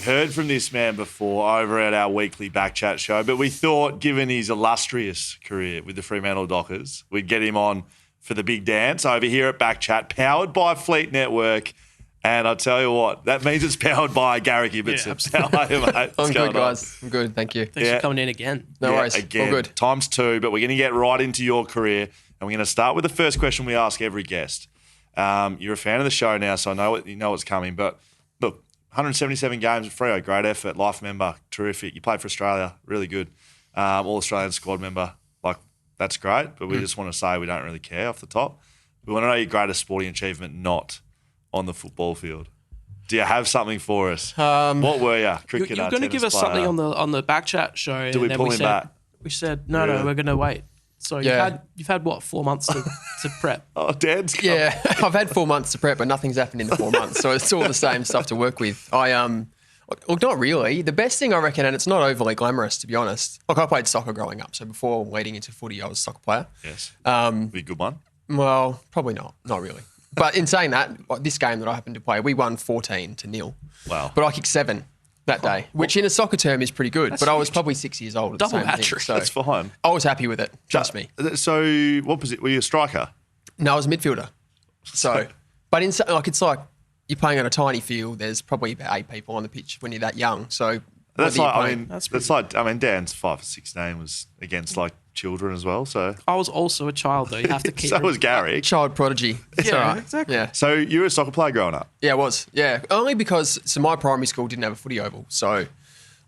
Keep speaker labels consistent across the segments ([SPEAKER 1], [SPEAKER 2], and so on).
[SPEAKER 1] heard from this man before over at our weekly BackChat show, but we thought, given his illustrious career with the Fremantle Dockers, we'd get him on for the big dance over here at BackChat, powered by Fleet Network. And I'll tell you what, that means it's powered by Garrick Ibbotson.
[SPEAKER 2] Yeah,
[SPEAKER 1] How are you, mate?
[SPEAKER 3] I'm good, guys. I'm good, thank you.
[SPEAKER 2] Thanks for coming in again.
[SPEAKER 3] No worries.
[SPEAKER 1] Again,
[SPEAKER 3] all good.
[SPEAKER 1] times two, but we're going to get right into your career. And we're going to start with the first question we ask every guest. You're a fan of the show now, so I know you know what's coming. But look, 177 games at Freo, great effort, life member, terrific. You played for Australia, really good. All-Australian squad member, like, that's great. But we just want to say we don't really care off the top. We want to know your greatest sporting achievement not on the football field. Do you have something for us? What were you? Cricketer,
[SPEAKER 2] You're going to give us something on the BackChat show.
[SPEAKER 1] Do we pull him back?
[SPEAKER 2] We said, no, we're going to wait. So you've had what, 4 months to prep?
[SPEAKER 1] Oh, Dan's come.
[SPEAKER 3] Yeah, I've had 4 months to prep, but nothing's happened in the 4 months. So it's all the same stuff to work with. Look, not really. The best thing I reckon, and it's not overly glamorous to be honest. Look, I played soccer growing up, so before leading into footy, I was a soccer player.
[SPEAKER 1] Yes. Be a good one.
[SPEAKER 3] Well, probably not really. But in saying that, this game that I happened to play, we won 14-0.
[SPEAKER 1] Wow.
[SPEAKER 3] But I kicked 7 that day, which in a soccer term is pretty good. But I was probably 6 years old.
[SPEAKER 2] Double hat-trick.
[SPEAKER 3] So
[SPEAKER 1] that's fine.
[SPEAKER 3] I was happy with it. Trust me.
[SPEAKER 1] So what position? Were you a striker?
[SPEAKER 3] No, I was a midfielder. So, but it's like you're playing on a tiny field. There's probably about 8 people on the pitch when you're that young. So
[SPEAKER 1] that's like Dan's 5 or 16 was against like children as well. So
[SPEAKER 2] I was also a child though. You have to keep.
[SPEAKER 1] So was Garrick.
[SPEAKER 3] Child prodigy.
[SPEAKER 2] Yeah, exactly.
[SPEAKER 3] Yeah.
[SPEAKER 1] So you were a soccer player growing up?
[SPEAKER 3] Yeah, I was. Yeah, only because my primary school didn't have a footy oval, so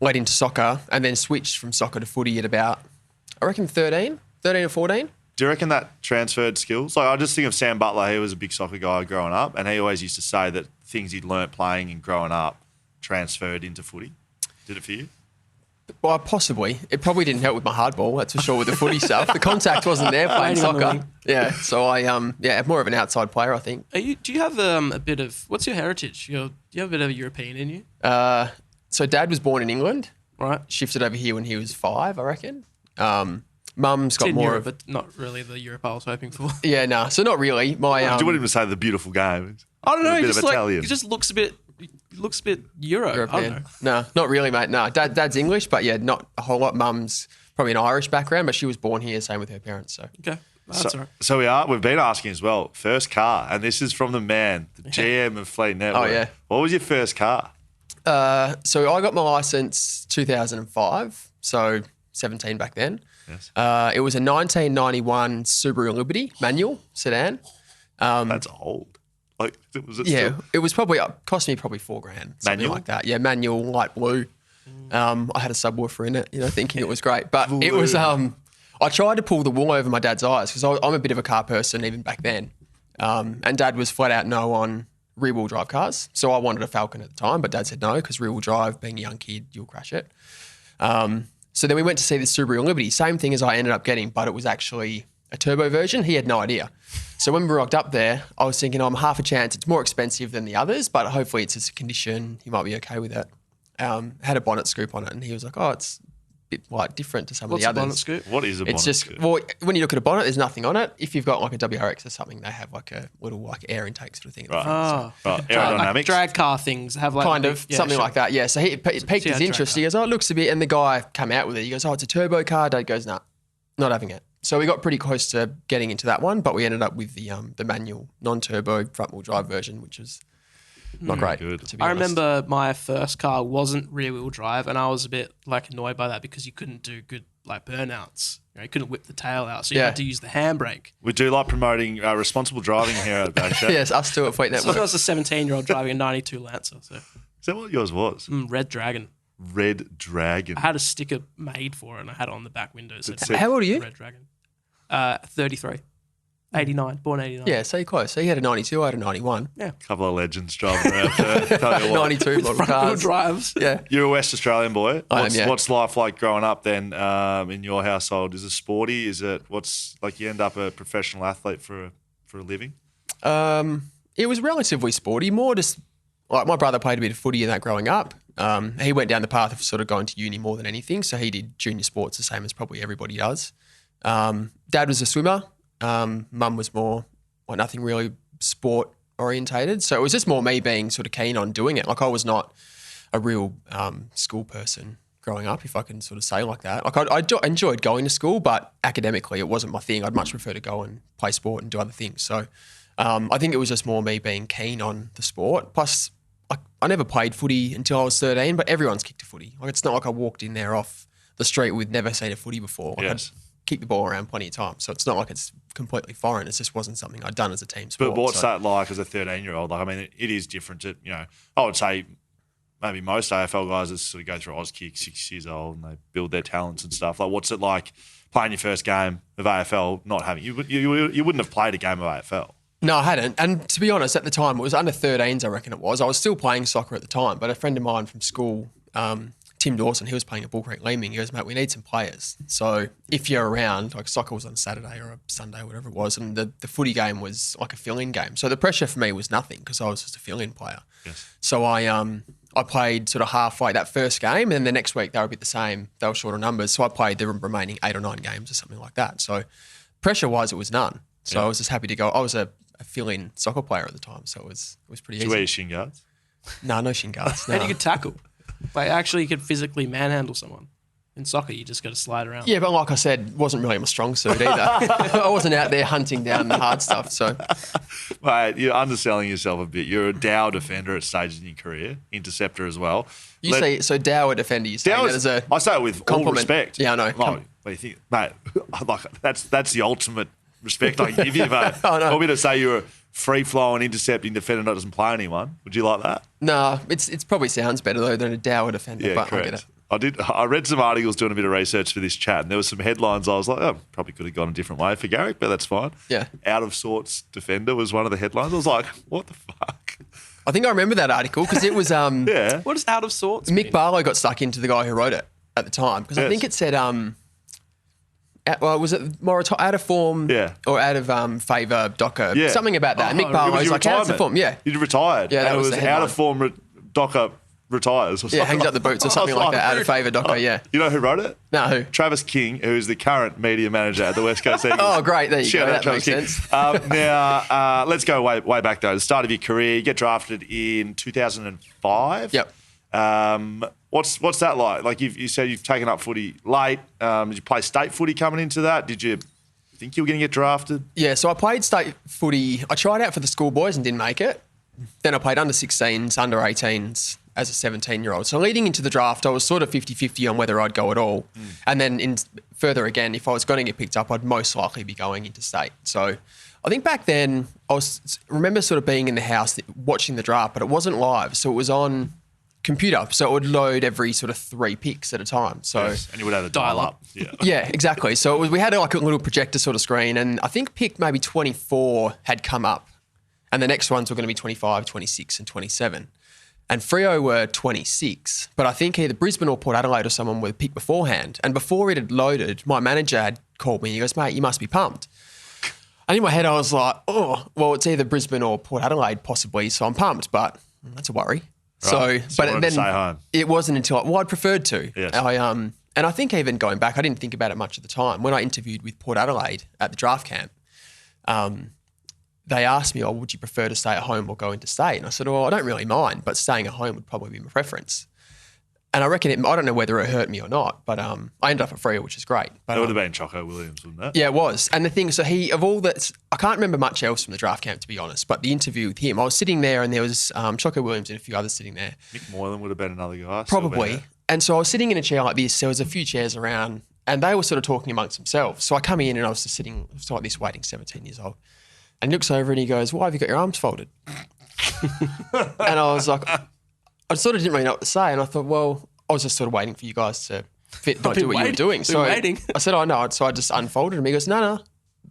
[SPEAKER 3] led into soccer and then switched from soccer to footy at about, I reckon 13 or 14.
[SPEAKER 1] Do you reckon that transferred skills? Like I just think of Sam Butler. He was a big soccer guy growing up, and he always used to say that things he'd learnt playing and growing up transferred into footy. Did it for you?
[SPEAKER 3] Well, possibly. It probably didn't help with my hardball, that's for sure, with the footy stuff. The contact wasn't there playing soccer. Yeah, so I'm more of an outside player, I think.
[SPEAKER 2] Do you have a bit of, what's your heritage? Do you have a bit of European in you?
[SPEAKER 3] So Dad was born in England.
[SPEAKER 2] Right.
[SPEAKER 3] Shifted over here when he was 5, I reckon. Mum's got more
[SPEAKER 2] Europe,
[SPEAKER 3] of...
[SPEAKER 2] but not really the Europe I was hoping for.
[SPEAKER 3] Yeah, no. So not really.
[SPEAKER 1] Do you want him to say the beautiful game?
[SPEAKER 2] I don't know.
[SPEAKER 1] A bit of Italian.
[SPEAKER 2] He just looks a bit European.
[SPEAKER 3] I don't know. No, not really, mate. No, Dad's English, but yeah, not a whole lot. Mum's probably an Irish background, but she was born here, same with her parents. So
[SPEAKER 2] okay, that's all right.
[SPEAKER 1] So we've been asking as well. First car, and this is from the man, the GM of Fleet Network.
[SPEAKER 3] Oh yeah. What
[SPEAKER 1] was your first car?
[SPEAKER 3] So I got my license 2005, so 17 back then.
[SPEAKER 1] Yes.
[SPEAKER 3] It was a 1991 Subaru Liberty manual sedan.
[SPEAKER 1] That's old. Like,
[SPEAKER 3] it was probably cost me probably $4,000, something
[SPEAKER 1] manual?
[SPEAKER 3] like that. Yeah, manual, light blue. I had a subwoofer in it, thinking it was great, but it was. I tried to pull the wool over my dad's eyes because I'm a bit of a car person even back then, and Dad was flat out no on rear-wheel drive cars. So I wanted a Falcon at the time, but Dad said no because rear-wheel drive, being a young kid, you'll crash it. So then we went to see the Subaru Liberty, same thing as I ended up getting, but it was actually a turbo version. He had no idea. So when we rocked up there, I was thinking, I'm half a chance. It's more expensive than the others, but hopefully it's just a condition. He might be okay with it. Had a bonnet scoop on it, and he was like, oh, it's a bit different to some of the others.
[SPEAKER 2] What's a bonnet scoop?
[SPEAKER 1] What is a bonnet scoop?
[SPEAKER 3] Well, when you look at a bonnet, there's nothing on it. If you've got like a WRX or something, they have like a little air intake sort of thing at the front.
[SPEAKER 1] Right. Aerodynamics.
[SPEAKER 2] Like drag car things have like
[SPEAKER 3] kind of something like that. Yeah. So it piqued his interest. He goes, oh, it looks a bit, and the guy came out with it. He goes, oh, it's a turbo car. Dad goes, nah, not having it. So we got pretty close to getting into that one, but we ended up with the manual, non-turbo, front-wheel drive version, which was not great.
[SPEAKER 1] Good.
[SPEAKER 3] To be
[SPEAKER 2] I
[SPEAKER 3] honest.
[SPEAKER 2] remember my first car wasn't rear-wheel drive, and I was a bit annoyed by that because you couldn't do good burnouts. You couldn't whip the tail out, so you had to use the handbrake.
[SPEAKER 1] We do like promoting responsible driving here at BackChat.
[SPEAKER 3] Yes, us too at Fleet Network.
[SPEAKER 2] So I was a 17-year-old driving a 92 Lancer. So.
[SPEAKER 1] Is that what yours was?
[SPEAKER 2] Red Dragon.
[SPEAKER 1] Red Dragon.
[SPEAKER 2] I had a sticker made for it, and I had it on the back window. So
[SPEAKER 3] how old are you?
[SPEAKER 2] Red Dragon. 33. 89. Born 89.
[SPEAKER 3] Yeah, so you're close. So he had a 92, I had a 91.
[SPEAKER 2] Yeah.
[SPEAKER 1] A couple of legends driving around. Tell you what.
[SPEAKER 3] 92 model
[SPEAKER 2] Front-wheel
[SPEAKER 3] cars.
[SPEAKER 2] drives.
[SPEAKER 3] Yeah.
[SPEAKER 1] You're a West Australian boy.
[SPEAKER 3] I am, yeah.
[SPEAKER 1] What's life like growing up then in your household? Is it sporty? Is it you end up a professional athlete for a living?
[SPEAKER 3] It was relatively sporty, more just like my brother played a bit of footy in that growing up. He went down the path of sort of going to uni more than anything. So he did junior sports the same as probably everybody does. Dad was a swimmer. Mum was more nothing really sport orientated. So it was just more me being sort of keen on doing it. Like I was not a real school person growing up, if I can sort of say like that. Like I enjoyed going to school, but academically it wasn't my thing. I'd much prefer to go and play sport and do other things. So I think it was just more me being keen on the sport. Plus, I never played footy until I was 13, but everyone's kicked a footy. Like it's not like I walked in there off the street with never seen a footy before. Like
[SPEAKER 1] Yes.
[SPEAKER 3] I'd kick the ball around plenty of times. So it's not like it's completely foreign. It just wasn't something I'd done as a team sport.
[SPEAKER 1] But what's that like as a 13-year-old? Like, I mean, it is different to, I would say maybe most AFL guys that sort of go through Auskick, 6 years old, and they build their talents and stuff. Like, what's it like playing your first game of AFL, not having, you wouldn't have played a game of AFL.
[SPEAKER 3] No, I hadn't. And to be honest, at the time, it was under 13s, I reckon it was. I was still playing soccer at the time, but a friend of mine from school, Tim Dawson, he was playing at Bull Creek Leeming. He goes, mate, we need some players. So if you're around, like soccer was on a Saturday or a Sunday, whatever it was, and the footy game was like a fill-in game. So the pressure for me was nothing because I was just a fill-in player.
[SPEAKER 1] Yes.
[SPEAKER 3] So I played sort of halfway that first game, and then the next week they were a bit the same. They were shorter numbers. So I played the remaining 8 or 9 games or something like that. So pressure-wise, it was none. So I was just happy to go. I was a fill-in soccer player at the time, so it was pretty easy.
[SPEAKER 1] Did you wear your shin guards?
[SPEAKER 3] No shin guards. No.
[SPEAKER 2] And you could tackle. Like, actually, you could physically manhandle someone. In soccer, you just got to slide around.
[SPEAKER 3] Yeah, but like I said, wasn't really my strong suit either. I wasn't out there hunting down the hard stuff. So,
[SPEAKER 1] Mate, you're underselling yourself a bit. You're a Dow defender at stages in your career, interceptor as well.
[SPEAKER 3] you say so. Dow a defender. You say that as a
[SPEAKER 1] I say it with all
[SPEAKER 3] compliment.
[SPEAKER 1] respect.
[SPEAKER 3] Yeah, I know.
[SPEAKER 1] Like, what do you think, mate? Like that's the ultimate respect I can give you, mate.
[SPEAKER 3] I know.
[SPEAKER 1] Want me to say you're a free-flowing, intercepting defender that doesn't play anyone? Would you like that?
[SPEAKER 3] No, it's probably sounds better though than a Dow defender.
[SPEAKER 1] Yeah,
[SPEAKER 3] but
[SPEAKER 1] correct.
[SPEAKER 3] I get it.
[SPEAKER 1] I read some articles doing a bit of research for this chat, and there were some headlines. I was like, oh, probably could have gone a different way for Garrick, but that's fine.
[SPEAKER 3] Yeah.
[SPEAKER 1] Out of sorts defender was one of the headlines. I was like, what the fuck?
[SPEAKER 3] I think I remember that article because it was
[SPEAKER 1] Yeah.
[SPEAKER 2] What does out of sorts
[SPEAKER 3] Mick
[SPEAKER 2] mean?
[SPEAKER 3] Barlow got stuck into the guy who wrote it at the time because I
[SPEAKER 1] Yes.
[SPEAKER 3] think it said was it more out of form
[SPEAKER 1] Yeah.
[SPEAKER 3] or out of favour Docker?
[SPEAKER 1] Yeah.
[SPEAKER 3] Something about that. And Mick
[SPEAKER 1] It was
[SPEAKER 3] Barlow's
[SPEAKER 1] your
[SPEAKER 3] like, out of
[SPEAKER 1] retirement.
[SPEAKER 3] form. Yeah.
[SPEAKER 1] You'd retired.
[SPEAKER 3] Yeah, that
[SPEAKER 1] and it
[SPEAKER 3] was
[SPEAKER 1] was
[SPEAKER 3] the
[SPEAKER 1] out of
[SPEAKER 3] headline.
[SPEAKER 1] form Docker retires. Or
[SPEAKER 3] Yeah,
[SPEAKER 1] something
[SPEAKER 3] hangs up the boots or
[SPEAKER 1] I was
[SPEAKER 3] something like that. Out of favour Docker, yeah.
[SPEAKER 1] You know who wrote it?
[SPEAKER 3] No, who?
[SPEAKER 1] Travis King, who is the current media manager at the West Coast Eagles.
[SPEAKER 3] Oh, great. There you
[SPEAKER 1] Shout
[SPEAKER 3] go.
[SPEAKER 1] out
[SPEAKER 3] That makes
[SPEAKER 1] Travis
[SPEAKER 3] sense.
[SPEAKER 1] King. Now, let's go way back, though. The start of your career, you get drafted in 2005.
[SPEAKER 3] Yep.
[SPEAKER 1] What's that like? Like you said you've taken up footy late. Did you play state footy coming into that? Did you think you were going to get drafted?
[SPEAKER 3] Yeah, so I played state footy. I tried out for the schoolboys and didn't make it. Then I played under 16s, under 18s as a 17-year-old. So leading into the draft, I was sort of 50-50 on whether I'd go at all. And then further again, if I was going to get picked up, I'd most likely be going into state. So I think back then, remember sort of being in the house watching the draft, but it wasn't live. So it was on computer. So it would load every sort of 3 picks at a time. So
[SPEAKER 1] Yes. And you would have the dial up. Yeah.
[SPEAKER 3] yeah, exactly. So we had like a little projector sort of screen, and I think pick maybe 24 had come up, and the next ones were going to be 25, 26, and 27. And Freo were 26, but I think either Brisbane or Port Adelaide or someone were picked beforehand. And before it had loaded, my manager had called me. He goes, mate, you must be pumped. And in my head, I was like, oh, well, it's either Brisbane or Port Adelaide possibly, so I'm pumped, but that's a worry.
[SPEAKER 1] Right. So
[SPEAKER 3] But
[SPEAKER 1] you wanted
[SPEAKER 3] then
[SPEAKER 1] to stay home.
[SPEAKER 3] it wasn't until I preferred to.
[SPEAKER 1] Yes.
[SPEAKER 3] And I think even going back, I didn't think about it much at the time. When I interviewed with Port Adelaide at the draft camp, they asked me, would you prefer to stay at home or go into state? And I said, I don't really mind, but staying at home would probably be my preference. And I reckon I don't know whether it hurt me or not, but I ended up at Freo, which is great. But,
[SPEAKER 1] That would have been Choco Williams, wouldn't it?
[SPEAKER 3] yeah, it was. And the thing, so I can't remember much else from the draft camp, to be honest, but the interview with him, I was sitting there and there was Choco Williams and a few others sitting there.
[SPEAKER 1] Nick Moylan would have been another guy.
[SPEAKER 3] Probably. And so I was sitting in a chair like this. There was a few chairs around and they were sort of talking amongst themselves. So I come in and I was just sitting like this waiting, 17 years old. And he looks over and he goes, why have you got your arms folded? And I was like, I sort of didn't really know what to say. And I thought, well, I was just sort of waiting for you guys to do what you were doing. So
[SPEAKER 2] waiting.
[SPEAKER 3] I said, no. So I just unfolded him. He goes, no,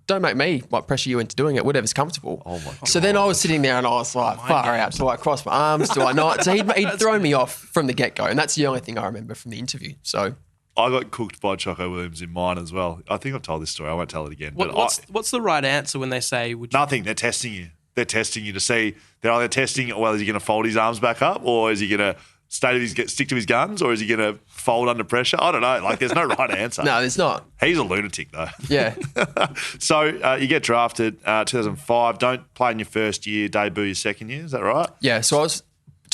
[SPEAKER 3] don't make me pressure you into doing it, whatever's comfortable.
[SPEAKER 1] Oh, my God.
[SPEAKER 3] So then I was sitting there and I was like, far out. Do I cross my arms? Do I not? So he'd thrown me off from the get-go. And that's the only thing I remember from the interview. So
[SPEAKER 1] I got cooked by Choco Williams in mine as well. I think I've told this story. I won't tell it again. But
[SPEAKER 2] What's the right answer when they say, would you?
[SPEAKER 1] nothing. They're testing you. They're testing you to see. They're either testing, well, is he going to fold his arms back up, or is he going to stick to his guns, or is he going to fold under pressure? I don't know. Like, there's no right answer.
[SPEAKER 3] no, there's not.
[SPEAKER 1] He's a lunatic, though.
[SPEAKER 3] Yeah.
[SPEAKER 1] So you get drafted 2005. Don't play in your first year, debut your second year. Is that right?
[SPEAKER 3] Yeah, so I was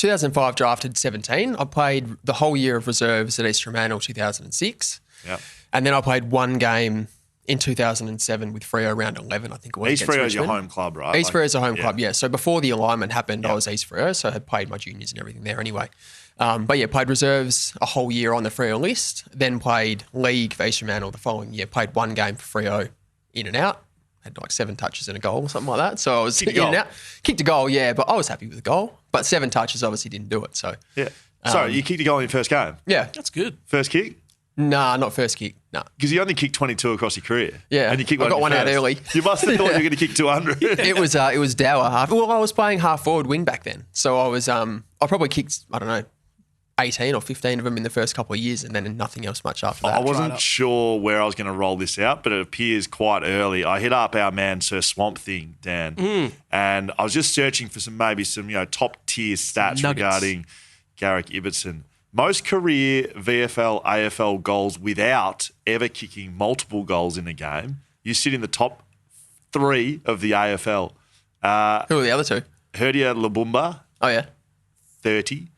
[SPEAKER 3] 2005 drafted 17. I played the whole year of reserves at East Fremantle 2006.
[SPEAKER 1] Yeah.
[SPEAKER 3] And then I played one game in 2007 with Freo round 11, I think it was.
[SPEAKER 1] East Freo is your home club, right?
[SPEAKER 3] East Freo is a home club, yeah. So before the alignment happened, I was East Freo, so I had played my juniors and everything there anyway. But yeah, played reserves a whole year on the Freo list, then played league for East Fremantle the following year, played one game for Freo in and out, had like 7 touches and a goal or something like that. So I was in and out. Kicked a goal, yeah, but I was happy with the goal. But 7 touches obviously didn't do it, so.
[SPEAKER 1] Yeah. Sorry, you kicked a goal in your first game?
[SPEAKER 3] Yeah.
[SPEAKER 2] That's good.
[SPEAKER 1] First kick?
[SPEAKER 3] Nah, not first kick, nah.
[SPEAKER 1] Because you only kicked 22 across your career.
[SPEAKER 3] Yeah,
[SPEAKER 1] and you kicked
[SPEAKER 3] I got one out early.
[SPEAKER 1] You must have thought you were going to kick 200.
[SPEAKER 3] It was dour half. Well, I was playing half forward wing back then, so I was I probably kicked 18 or 15 of them in the first couple of years, and then nothing else much after that.
[SPEAKER 1] I wasn't sure where I was going to roll this out, but it appears quite early. I hit up our man Sir Swamp Thing, Dan, and I was just searching for some top tier stats regarding Garrick Ibbotson. Most career VFL, AFL goals without ever kicking multiple goals in a game. You sit in the top 3 of the AFL.
[SPEAKER 3] Who are the other 2?
[SPEAKER 1] Herdia Labumba.
[SPEAKER 3] Oh, yeah.
[SPEAKER 1] 30.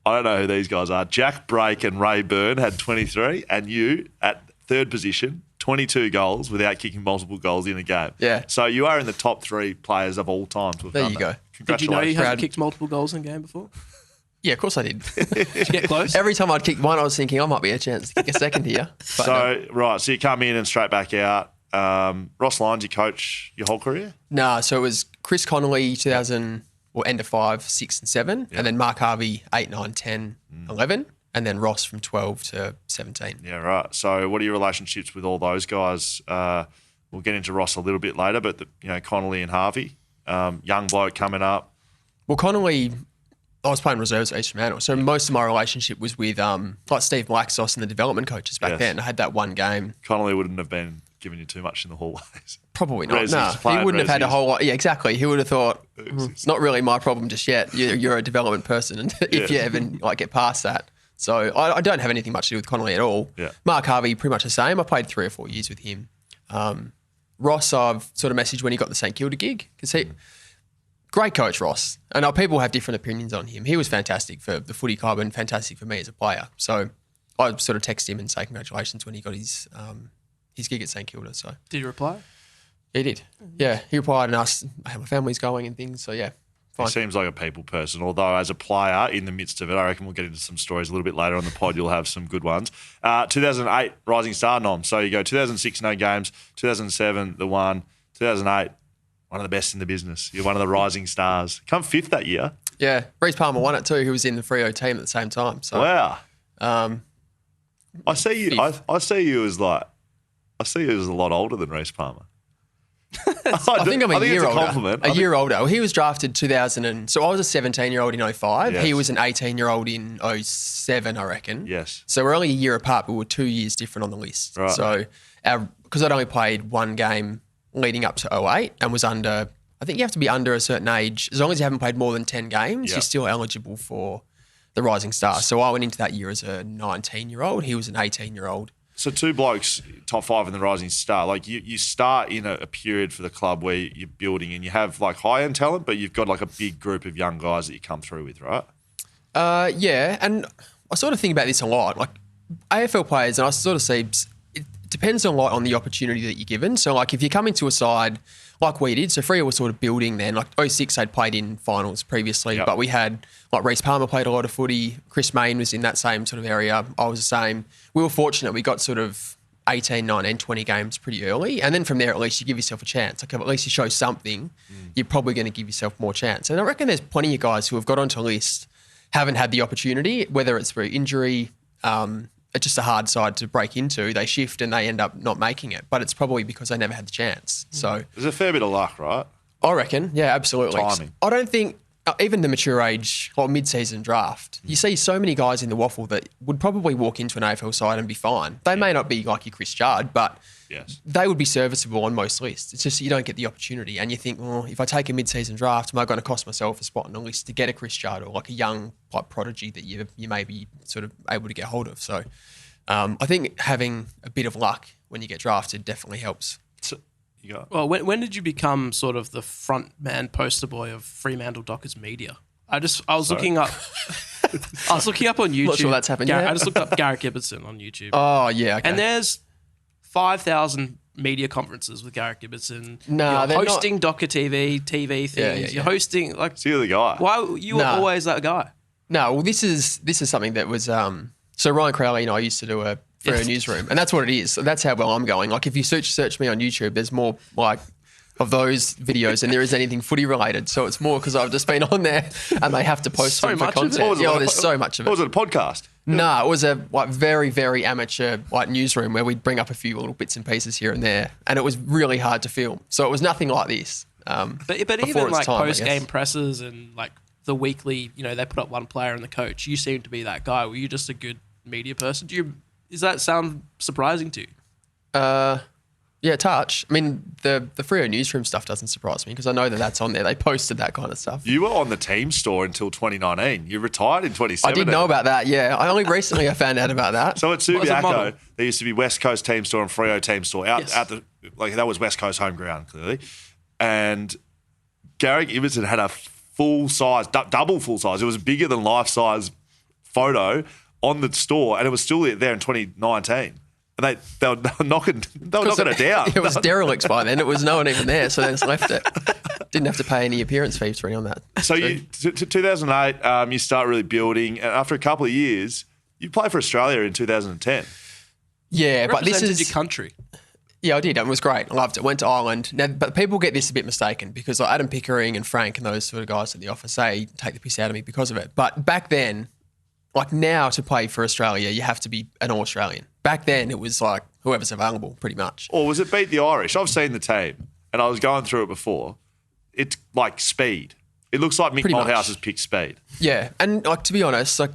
[SPEAKER 1] I don't know who these guys are. Jack Brake and Ray Byrne had 23. And you, at 3rd position, 22 goals without kicking multiple goals in a game.
[SPEAKER 3] Yeah.
[SPEAKER 1] So you are in the top 3 players of all time.
[SPEAKER 3] There you go.
[SPEAKER 2] Did you know you haven't kicked multiple goals in a game before?
[SPEAKER 3] Yeah, of course I did.
[SPEAKER 2] Did you get close?
[SPEAKER 3] Every time I'd kick one, I was thinking I might be a chance to kick a second here. But
[SPEAKER 1] so you come in and straight back out. Ross Lyons, you coach your whole career?
[SPEAKER 3] Nah, so it was Chris Connolly, 2000, end of 5, 6 and 7. And then Mark Harvey, 8, 9, 10, 11. And then Ross from 12 to 17.
[SPEAKER 1] Yeah, right. So what are your relationships with all those guys? We'll get into Ross a little bit later, but Connolly and Harvey, young bloke coming up.
[SPEAKER 3] Well, Connolly, I was playing reserves at East Fremantle, so most of my relationship was with like Steve Blacksoss and the development coaches back then. I had that one game.
[SPEAKER 1] Connolly wouldn't have been giving you too much in the hallways.
[SPEAKER 3] Probably not. No, he wouldn't have had a whole lot. Yeah, exactly. He would have thought, it's not really my problem just yet. You're a development person, and if you even get past that. So I don't have anything much to do with Connolly at all.
[SPEAKER 1] Yeah.
[SPEAKER 3] Mark Harvey, pretty much the same. I played 3 or 4 years with him. Ross, I've sort of messaged when he got the St Kilda gig because he. Great coach, Ross. And people have different opinions on him. He was fantastic for the footy club and fantastic for me as a player. So I sort of text him and say congratulations when he got his gig at St Kilda. So
[SPEAKER 2] did he reply?
[SPEAKER 3] He did. Yeah, he replied and asked how my family's going and things. So yeah, fine.
[SPEAKER 1] He seems like a people person, although as a player in the midst of it, I reckon we'll get into some stories a little bit later on the pod. You'll have some good ones. 2008, Rising Star nom. So you go 2006, no games. 2007, the one. 2008, one of the best in the business. You're one of the rising stars. Come 5th that year.
[SPEAKER 3] Yeah. Reece Palmer won it too, who was in the Freo team at the same time. So
[SPEAKER 1] wow. I see you. I see you as a lot older than Reece Palmer.
[SPEAKER 3] I think I'm a year older.
[SPEAKER 1] Compliment.
[SPEAKER 3] A year older. Well, he was drafted 2000 and so I was a 17-year-old in 05.
[SPEAKER 1] Yes.
[SPEAKER 3] He was an 18-year-old in 07, I reckon.
[SPEAKER 1] Yes.
[SPEAKER 3] So we're only a year apart, but we're 2 years different on the list.
[SPEAKER 1] Right.
[SPEAKER 3] So because I'd only played one game leading up to 08 and was under, I think you have to be under a certain age. As long as you haven't played more than 10 games, you're still eligible for the Rising Star. So I went into that year as a 19-year-old. He was an 18-year-old.
[SPEAKER 1] So 2 blokes, top 5 in the Rising Star. Like you start in a period for the club where you're building and you have like high-end talent, but you've got like a big group of young guys that you come through with, right?
[SPEAKER 3] Yeah. And I sort of think about this a lot. Like AFL players, and I sort of see it depends a lot on the opportunity that you're given. So like if you come into a side like we did, so Freo was sort of building then, like 06 they'd played in finals previously, but we had like Reece Palmer played a lot of footy, Chris Mayne was in that same sort of area, I was the same. We were fortunate, we got sort of 18, 19, 20 games pretty early, and then from there at least you give yourself a chance. Like if at least you show something, you're probably going to give yourself more chance. And I reckon there's plenty of guys who have got onto a list, haven't had the opportunity, whether it's through injury, it's just a hard side to break into. They shift and they end up not making it, but it's probably because they never had the chance. So
[SPEAKER 1] there's a fair bit of luck, right?
[SPEAKER 3] I reckon, yeah, absolutely.
[SPEAKER 1] Timing.
[SPEAKER 3] I don't think even the mature age or mid-season draft, you see so many guys in the waffle that would probably walk into an AFL side and be fine. They may not be like your Chris Judd, but they would be serviceable on most lists. It's just you don't get the opportunity, and you think, well, if I take a mid-season draft, am I going to cost myself a spot on the list to get a Chris Judd or like a young like prodigy that you may be sort of able to get hold of? So I think having a bit of luck when you get drafted definitely helps.
[SPEAKER 2] Well, when did you become sort of the front man poster boy of Fremantle Dockers media? I was looking up. I was looking up on YouTube.
[SPEAKER 3] Not sure that's happened yet.
[SPEAKER 2] I just looked up Garrick Ibbotson on YouTube.
[SPEAKER 3] Oh, yeah, okay.
[SPEAKER 2] And there's 5,000 media conferences with Garrick Ibbotson.
[SPEAKER 3] No,
[SPEAKER 2] you're
[SPEAKER 3] they're
[SPEAKER 2] hosting Docker TV things.
[SPEAKER 3] Yeah.
[SPEAKER 2] You're hosting like.
[SPEAKER 1] So you're the guy.
[SPEAKER 2] Why you were always that guy?
[SPEAKER 3] No, well, this is something that was so Ryan Crowley and I used to do a Freo newsroom, and that's what it is. So that's how well I'm going. Like if you search me on YouTube, there's more like of those videos than there is anything footy related. So it's more because I've just been on there and they have to post
[SPEAKER 2] So
[SPEAKER 3] them for
[SPEAKER 2] much of it?
[SPEAKER 3] content. Yeah, there's so much of it.
[SPEAKER 1] What was it, a podcast?
[SPEAKER 3] No, it was a very, very amateur newsroom where we'd bring up a few little bits and pieces here and there, and it was really hard to film. So it was nothing like this.
[SPEAKER 2] But even like post game presses and like the weekly, they put up one player and the coach. You seem to be that guy. Were you just a good media person? Does that sound surprising to you?
[SPEAKER 3] Yeah, touch. I mean, the Freo newsroom stuff doesn't surprise me because I know that that's on there. They posted that kind of stuff.
[SPEAKER 1] You were on the team store until 2019. You retired in 2017.
[SPEAKER 3] I did know about that, yeah. I only recently I found out about that.
[SPEAKER 1] So at Subiaco, there used to be West Coast team store and Freo team store out that was West Coast home ground, clearly. And Garrick Ibbotson had a full size, double full size. It was bigger than life size photo on the store, and it was still there in 2019. And they were knocking it down.
[SPEAKER 3] It was derelict by then. It was no one even there, so they just left it. Didn't have to pay any appearance fees for any on that.
[SPEAKER 1] So 2008, you start really building, and after a couple of years, you play for Australia in 2010.
[SPEAKER 3] Yeah, but this is
[SPEAKER 2] your country.
[SPEAKER 3] Yeah, I did. It was great. I loved it. Went to Ireland. Now, but people get this a bit mistaken because like Adam Pickering and Frank and those sort of guys at the office say take the piss out of me because of it. But back then, like now to play for Australia, you have to be an All-Australian. Back then, it was like whoever's available, pretty much.
[SPEAKER 1] Or was it beat the Irish? I've seen the team, and I was going through it before. It's like speed. It looks like Mick Malthouse has picked speed.
[SPEAKER 3] Yeah, and like to be honest, like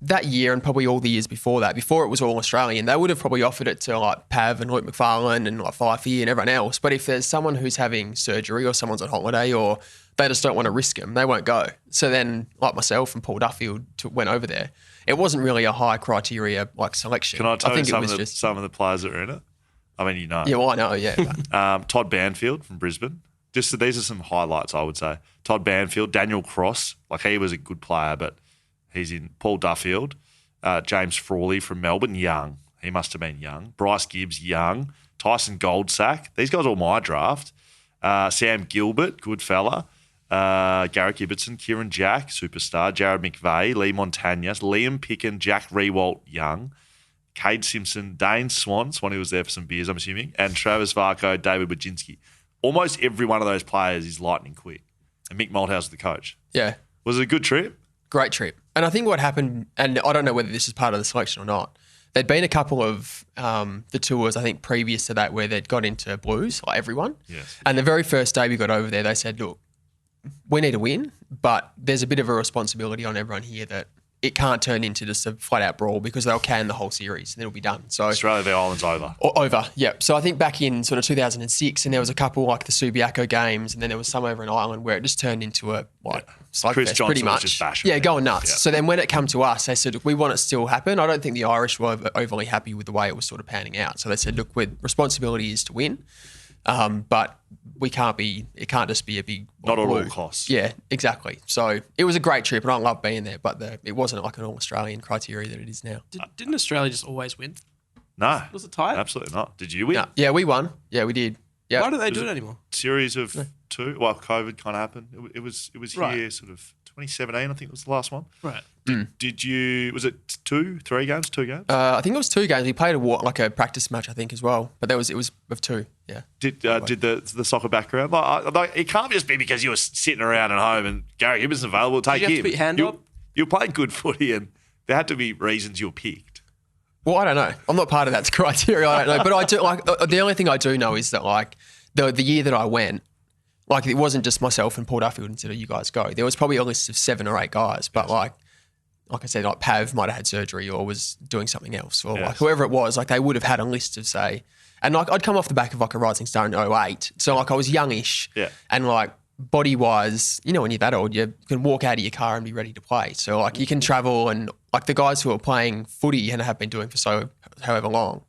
[SPEAKER 3] that year and probably all the years before that, before it was all Australian, they would have probably offered it to like Pav and Luke McFarlane and like Fifey and everyone else. But if there's someone who's having surgery or someone's on holiday or they just don't want to risk them, they won't go. So then like myself and Paul Duffield went over there. It wasn't really a high criteria like selection.
[SPEAKER 1] Can I tell you some of the players that are in it? I mean, you know.
[SPEAKER 3] Yeah, well, I know, yeah.
[SPEAKER 1] Todd Banfield from Brisbane. These are some highlights, I would say. Todd Banfield, Daniel Cross, like he was a good player, but he's in. Paul Duffield, James Frawley from Melbourne, young. He must have been young. Bryce Gibbs, young. Tyson Goldsack. These guys are all my draft. Sam Gilbert, good fella. Garrick Ibbotson, Kieran Jack, superstar. Jared McVeigh, Lee Montagnas, Liam Picken, Jack Rewalt, young. Cade Simpson, Dane Swan who was there for some beers, I'm assuming, and Travis Varco, David Wojcinski. Almost every one of those players is lightning quick. And Mick Malthouse is the coach.
[SPEAKER 3] Yeah.
[SPEAKER 1] Was it a good trip?
[SPEAKER 3] Great trip. And I think what happened, and I don't know whether this is part of the selection or not, there'd been a couple of the tours, I think, previous to that where they'd got into Blues, like everyone.
[SPEAKER 1] Yes.
[SPEAKER 3] And the very first day we got over there, they said, look, we need to win, but there's a bit of a responsibility on everyone here that it can't turn into just a flat-out brawl because they'll can the whole series and it'll be done. So
[SPEAKER 1] Australia v Ireland's over.
[SPEAKER 3] Over, yeah. So I think back in sort of 2006 and there was a couple like the Subiaco games and then there was some over in Ireland where it just turned into a slugfest pretty much.
[SPEAKER 1] Was just
[SPEAKER 3] going nuts. Yeah. So then when it came to us, they said, look, we want it to still happen. I don't think the Irish were overly happy with the way it was sort of panning out. So they said, look, responsibility is to win. But it can't just be a big...
[SPEAKER 1] Not at all costs.
[SPEAKER 3] Yeah, exactly. So it was a great trip and I loved being there, but it wasn't like an all-Australian criteria that it is now.
[SPEAKER 2] Didn't Australia just always win?
[SPEAKER 1] No.
[SPEAKER 2] Was it tight?
[SPEAKER 1] Absolutely not. Did you win?
[SPEAKER 3] No. Yeah, we won. Yeah, we did. Yeah.
[SPEAKER 2] Why don't they do it anymore?
[SPEAKER 1] Series of two. Well, COVID kind of happened. It was
[SPEAKER 2] right.
[SPEAKER 1] Here sort of 2017, I think was the last one.
[SPEAKER 2] Right.
[SPEAKER 1] Did you, was it 2 games?
[SPEAKER 3] I think it was 2 games. We played a practice match, I think, as well. But it was of 2, yeah.
[SPEAKER 1] Did the soccer background? Like, it can't just be because you were sitting around at home and Garrick Ibbotson available to take him.
[SPEAKER 2] Did you have to put your hand up?
[SPEAKER 1] You were playing good footy and there had to be reasons you were picked.
[SPEAKER 3] Well, I don't know. I'm not part of that criteria. I don't know. But I do, like, the only thing I do know is that, like, the year that I went, like, it wasn't just myself and Paul Duffield and said, you guys go. There was probably a list of 7 or 8 guys. But, like I said, like, Pav might have had surgery or was doing something else. Or, like, whoever it was, like, they would have had a list of, say... And, like, I'd come off the back of, like, a Rising Star in 08. So, like, I was youngish.
[SPEAKER 1] Yeah.
[SPEAKER 3] And, like, body-wise, you know, when you're that old, you can walk out of your car and be ready to play. So, like, you can travel and, like, the guys who are playing footy and have been doing for however long,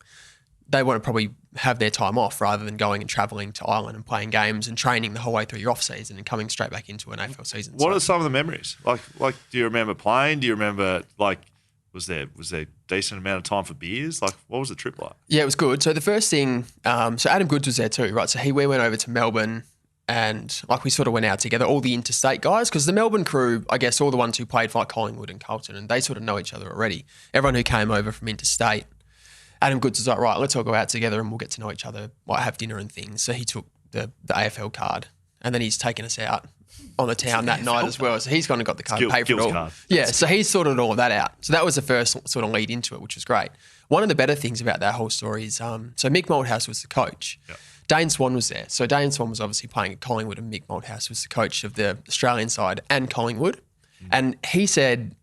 [SPEAKER 3] they want to probably have their time off rather than going and travelling to Ireland and playing games and training the whole way through your off season and coming straight back into an AFL season.
[SPEAKER 1] What are some of the memories? Like, do you remember playing? Do you remember was there a decent amount of time for beers? Like, what was the trip like?
[SPEAKER 3] Yeah, it was good. So the first thing, so Adam Goods was there too, right? So we went over to Melbourne and we sort of went out together, all the interstate guys, because the Melbourne crew, I guess all the ones who played for Collingwood and Carlton, and they sort of know each other already. Everyone who came over from interstate, Adam Goods was like, right, let's all go out together and we'll get to know each other, have dinner and things. So he took the AFL card and then he's taken us out on the town that night as well. So he's gone and got the card, paid for it all. Card. Yeah, so he's sorted all of that out. So that was the first sort of lead into it, which was great. One of the better things about that whole story is, so Mick Malthouse was the coach. Yep. Dane Swan was there. So Dane Swan was obviously playing at Collingwood and Mick Malthouse was the coach of the Australian side and Collingwood. And he said,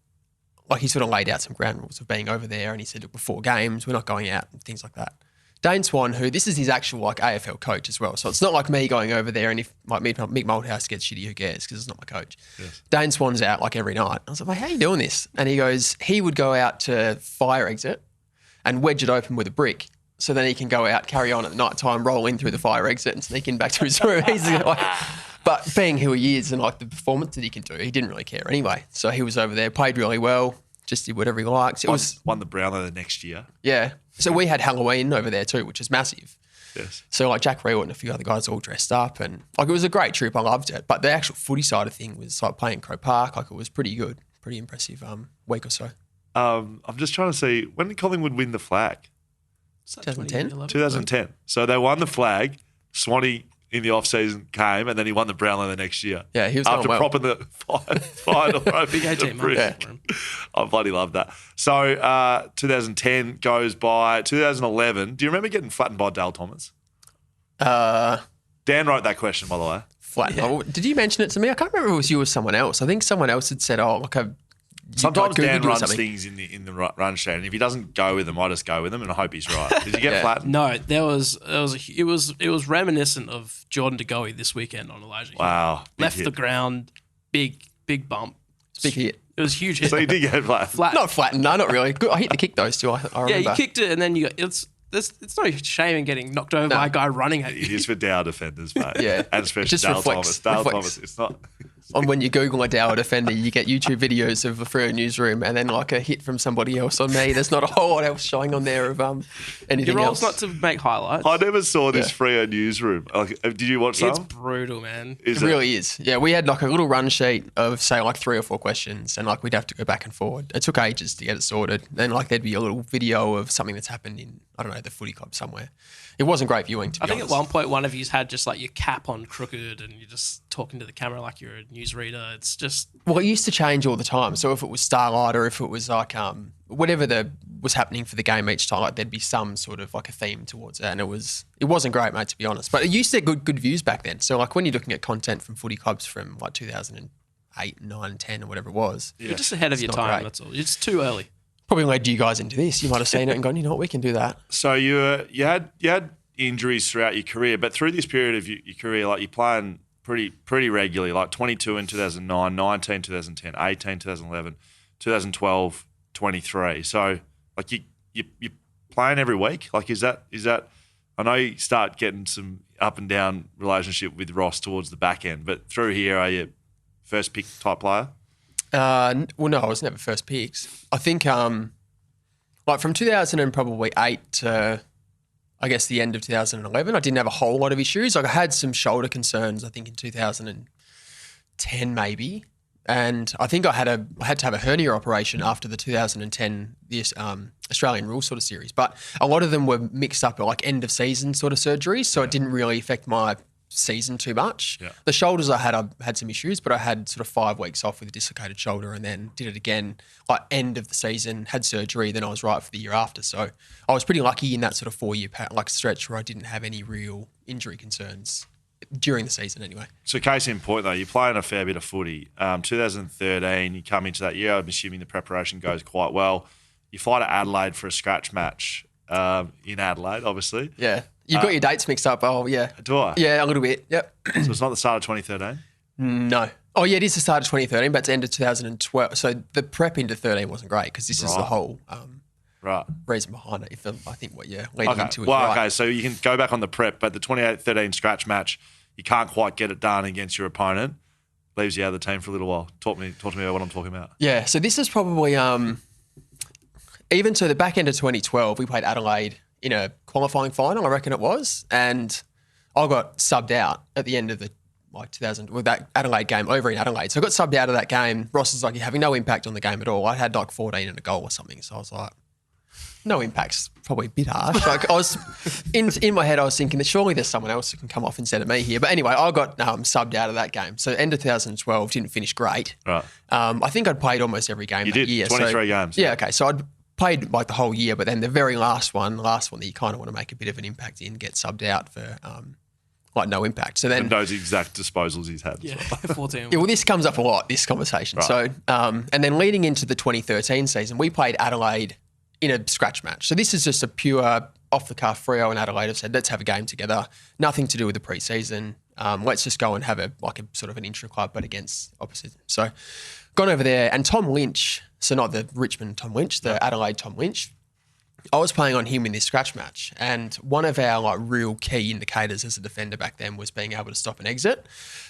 [SPEAKER 3] he sort of laid out some ground rules of being over there and he said, look, before games, we're not going out and things like that. Dane Swan, this is his actual AFL coach as well. So it's not like me going over there and if Mick Malthouse gets shitty, who cares? Because it's not my coach. Yes. Dane Swan's out every night. I was like, how are you doing this? And he goes, he would go out to fire exit and wedge it open with a brick. So then he can go out, carry on at night time, roll in through the fire exit and sneak in back to his room. But being who he is and the performance that he can do, he didn't really care anyway. So he was over there, played really well, just did whatever he liked.
[SPEAKER 1] Won the Brownlow the next year.
[SPEAKER 3] Yeah. So we had Halloween over there too, which is massive.
[SPEAKER 1] Yes.
[SPEAKER 3] So Jack Rewett and a few other guys all dressed up and it was a great trip. I loved it. But the actual footy side of thing was playing Crow Park. It was pretty good, pretty impressive week or so.
[SPEAKER 1] I'm just trying to see, when did Collingwood win the flag?
[SPEAKER 3] 2010?
[SPEAKER 1] 2010. So they won the flag. Swanee in the off-season came and then he won the Brownlow the next year.
[SPEAKER 3] Yeah, he was
[SPEAKER 1] after
[SPEAKER 3] well.
[SPEAKER 1] propping the final.
[SPEAKER 2] Big 18 months.
[SPEAKER 1] Yeah. I bloody love that. So 2010 goes by. 2011. Do you remember getting flattened by Dale Thomas? Dan wrote that question, by the way.
[SPEAKER 3] Flattened. Yeah. Oh, did you mention it to me? I can't remember if it was you or someone else. I think someone else had said,
[SPEAKER 1] sometimes Dan runs things in the run straight, and if he doesn't go with them, I just go with them, and I hope he's right. Did you get flattened?
[SPEAKER 2] No, it was reminiscent of Jordan De Goey this weekend on Elijah.
[SPEAKER 1] Wow,
[SPEAKER 2] left the ground, big bump,
[SPEAKER 3] big hit.
[SPEAKER 2] It was a huge hit.
[SPEAKER 1] So you did get flattened.
[SPEAKER 3] Not flattened, no, not really. Good. I hit the kick those two. I remember.
[SPEAKER 2] Yeah, you kicked it, and then it's no shame in getting knocked over by a guy running at you.
[SPEAKER 1] It is for Dow defenders, mate.
[SPEAKER 3] Yeah,
[SPEAKER 1] and especially Dale Thomas. Dale Thomas, it's not.
[SPEAKER 3] And when you Google a Dow defender, you get YouTube videos of the Freo newsroom and then a hit from somebody else on me. There's not a whole lot else showing on there of anything
[SPEAKER 2] Your
[SPEAKER 3] else.
[SPEAKER 2] role's not to make highlights.
[SPEAKER 1] I never saw this Freo newsroom. Did you watch some?
[SPEAKER 2] It's brutal, man.
[SPEAKER 3] It really is. Yeah, we had a little run sheet of say 3 or 4 questions and we'd have to go back and forward. It took ages to get it sorted. Then there'd be a little video of something that's happened in, I don't know, the footy club somewhere. It wasn't great viewing, to be honest.
[SPEAKER 2] I think at one point one of you's had just your cap on crooked and you're just talking to the camera like you're a newsreader. It's just...
[SPEAKER 3] Well, it used to change all the time. So if it was Starlight or if it was whatever was happening for the game each time, there'd be some sort of a theme towards it. And it wasn't great, mate, to be honest. But it used to get good views back then. So when you're looking at content from footy clubs from 2008, 9, 10 or whatever it was.
[SPEAKER 2] You're just ahead of your time, great. That's all. It's too early.
[SPEAKER 3] Probably led you guys into this. You might have seen it and gone, you know what, we can do that.
[SPEAKER 1] So you had injuries throughout your career, but through this period of your career, you're playing pretty regularly, 22 in 2009, 19 2010, 18 2011, 2012, 23. So you're playing every week. Is that? I know you start getting some up and down relationship with Ross towards the back end, but through here, are you first pick type player?
[SPEAKER 3] Well, no, I was never first picks. I think from 2008 to I guess the end of 2011, I didn't have a whole lot of issues. I had some shoulder concerns, I think in 2010 maybe, and I think I had to have a hernia operation after the 2010 Australian rules sort of series. But a lot of them were mixed up at end of season sort of surgeries, so it didn't really affect my season too much. Yeah. The shoulders I had some issues, but I had sort of 5 weeks off with a dislocated shoulder and then did it again end of the season, had surgery, then I was right for the year after. So I was pretty lucky in that sort of 4-year stretch where I didn't have any real injury concerns during the season anyway.
[SPEAKER 1] So case in point though, you're playing a fair bit of footy. 2013, you come into that year, I'm assuming the preparation goes quite well. You fly to Adelaide for a scratch match in Adelaide, obviously.
[SPEAKER 3] Yeah. You've got your dates mixed up. Oh, yeah.
[SPEAKER 1] Do I?
[SPEAKER 3] Yeah, a little bit. Yep.
[SPEAKER 1] So it's not the start of 2013?
[SPEAKER 3] No. Oh, yeah, it is the start of 2013, but it's the end of 2012. So the prep into 13 wasn't great because this is the whole
[SPEAKER 1] Right.
[SPEAKER 3] reason behind it, if I think what you're leading into is
[SPEAKER 1] well,
[SPEAKER 3] right.
[SPEAKER 1] okay, so you can go back on the prep, but the 28-13 scratch match, you can't quite get it done against your opponent. Leaves you out of the team for a little while. Talk to me about what I'm talking about.
[SPEAKER 3] Yeah, so this is probably even to the back end of 2012, we played Adelaide in a qualifying final, I reckon it was, and I got subbed out at the end of the 2000 with that Adelaide game over in Adelaide. So I got subbed out of that game. Ross is like, you're having no impact on the game at all. I had 14 and a goal or something, so I was like, no impact's probably a bit harsh. Like I was in my head, I was thinking that surely there's someone else who can come off instead of me here. But anyway, I got subbed out of that game. So end of 2012 didn't finish great.
[SPEAKER 1] Right.
[SPEAKER 3] I think I'd played almost every game that year.
[SPEAKER 1] 23 games.
[SPEAKER 3] Yeah, okay. So I'd played the whole year, but then the very last one that you kind of want to make a bit of an impact in, get subbed out for no impact. So then
[SPEAKER 1] and those exact disposals he's had.
[SPEAKER 2] Yeah, 14.
[SPEAKER 3] Yeah, well, this comes up a lot, this conversation. Right. So, and then leading into the 2013 season, we played Adelaide in a scratch match. So this is just a pure off-the-cuff. Freo and Adelaide have said, let's have a game together. Nothing to do with the preseason. Let's just go and have a sort of an intra-club, but against opposite. So gone over there, and Tom Lynch, so not the Richmond Tom Lynch, the Adelaide Tom Lynch, I was playing on him in this scratch match, and one of our real key indicators as a defender back then was being able to stop an exit.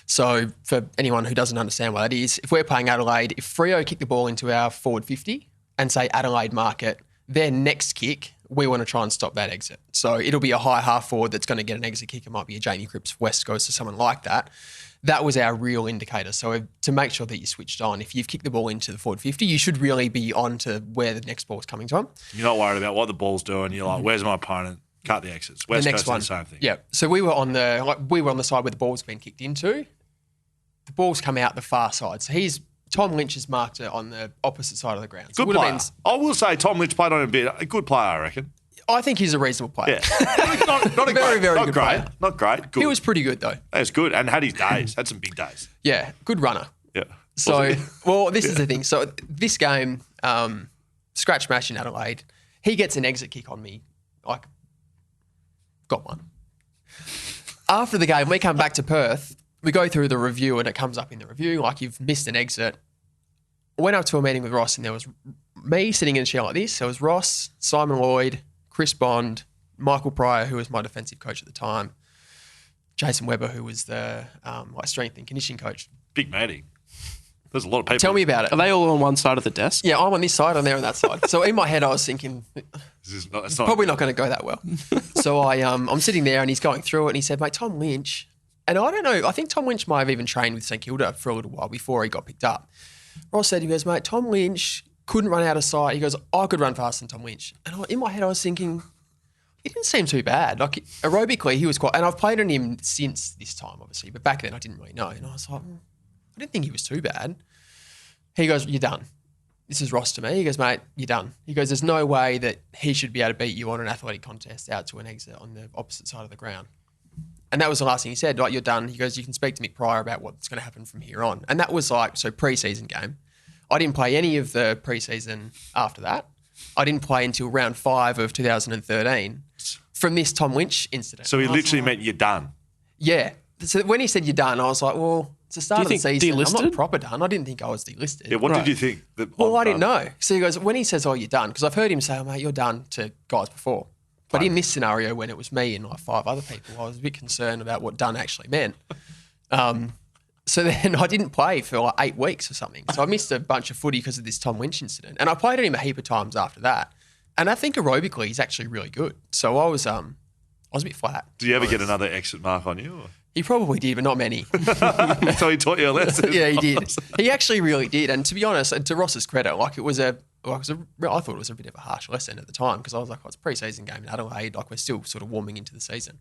[SPEAKER 3] So for anyone who doesn't understand what that is, if we're playing Adelaide, if Freo kick the ball into our forward 50 and say Adelaide mark it, their next kick, we want to try and stop that exit. So it'll be a high half forward that's going to get an exit kick. It might be a Jamie Cripps West goes to someone like that. That was our real indicator. So to make sure that you switched on, if you've kicked the ball into the forward 50, you should really be on to where the next ball is coming from.
[SPEAKER 1] You're not worried about what the ball's doing. You're like, where's my opponent? Cut the exits. West
[SPEAKER 3] the next
[SPEAKER 1] Coast
[SPEAKER 3] one,
[SPEAKER 1] the same thing.
[SPEAKER 3] Yeah. So we were on the side where the ball's been kicked into. The ball's come out the far side. So Tom Lynch has marked it on the opposite side of the ground. So
[SPEAKER 1] Good player. I will say Tom Lynch played on a bit. A good player, I reckon.
[SPEAKER 3] I think he's a reasonable player.
[SPEAKER 1] Yeah. not a
[SPEAKER 3] very,
[SPEAKER 1] great,
[SPEAKER 3] very
[SPEAKER 1] not
[SPEAKER 3] good
[SPEAKER 1] great.
[SPEAKER 3] player.
[SPEAKER 1] Not great. Good.
[SPEAKER 3] He was pretty good though.
[SPEAKER 1] He was good and had his days. Had some big days.
[SPEAKER 3] Yeah, good runner.
[SPEAKER 1] Yeah.
[SPEAKER 3] So, well, this is the thing. So this game, scratch match in Adelaide, he gets an exit kick on me. Got one. After the game, we come back to Perth. We go through the review and it comes up in the review, you've missed an exit. I went up to a meeting with Ross and there was me sitting in a chair like this. There was Ross, Simon Lloyd, Chris Bond, Michael Pryor, who was my defensive coach at the time, Jason Webber, who was the strength and conditioning coach.
[SPEAKER 1] Big meeting. There's a lot of people.
[SPEAKER 3] Tell me about it.
[SPEAKER 2] Are they all on one side of the desk?
[SPEAKER 3] Yeah, I'm on this side and they're on that side. So in my head, I was thinking,
[SPEAKER 1] it's
[SPEAKER 3] probably not going to go that well. So I'm sitting there and he's going through it and he said, mate, Tom Lynch, and I don't know, I think Tom Lynch might have even trained with St Kilda for a little while before he got picked up. Ross said, he goes, mate, Tom Lynch couldn't run out of sight. He goes, I could run faster than Tom Lynch. And in my head, I was thinking, he didn't seem too bad. Aerobically, he was quite, and I've played on him since this time, obviously, but back then I didn't really know. And I was like, I didn't think he was too bad. He goes, you're done. This is Ross to me. He goes, mate, you're done. He goes, there's no way that he should be able to beat you on an athletic contest out to an exit on the opposite side of the ground. And that was the last thing he said. You're done. He goes, you can speak to Mick Pryor about what's going to happen from here on. And that was preseason game. I didn't play any of the preseason after that. I didn't play until round 5 of 2013 from this Tom Lynch incident.
[SPEAKER 1] So he literally meant you're done.
[SPEAKER 3] Yeah. So when he said you're done, I was like, well, it's the start of the season.
[SPEAKER 2] Delisted?
[SPEAKER 3] I'm not proper done. I didn't think I was delisted.
[SPEAKER 1] Yeah, what did you think?
[SPEAKER 3] I didn't know. So he goes, when he says, oh, you're done, because I've heard him say, oh, mate, you're done to guys before. But in this scenario, when it was me and 5 other people, I was a bit concerned about what done actually meant. So then I didn't play for 8 weeks or something. So I missed a bunch of footy because of this Tom Lynch incident. And I played on him a heap of times after that. And I think aerobically he's actually really good. So I was a bit flat.
[SPEAKER 1] Did you ever get another exit mark on you? Or?
[SPEAKER 3] He probably did, but not many.
[SPEAKER 1] So he taught you a lesson.
[SPEAKER 3] Yeah, he did. He actually really did. And to be honest, to Ross's credit, I thought it was a bit of a harsh lesson at the time because I was like, it's a pre-season game in Adelaide. We're still sort of warming into the season.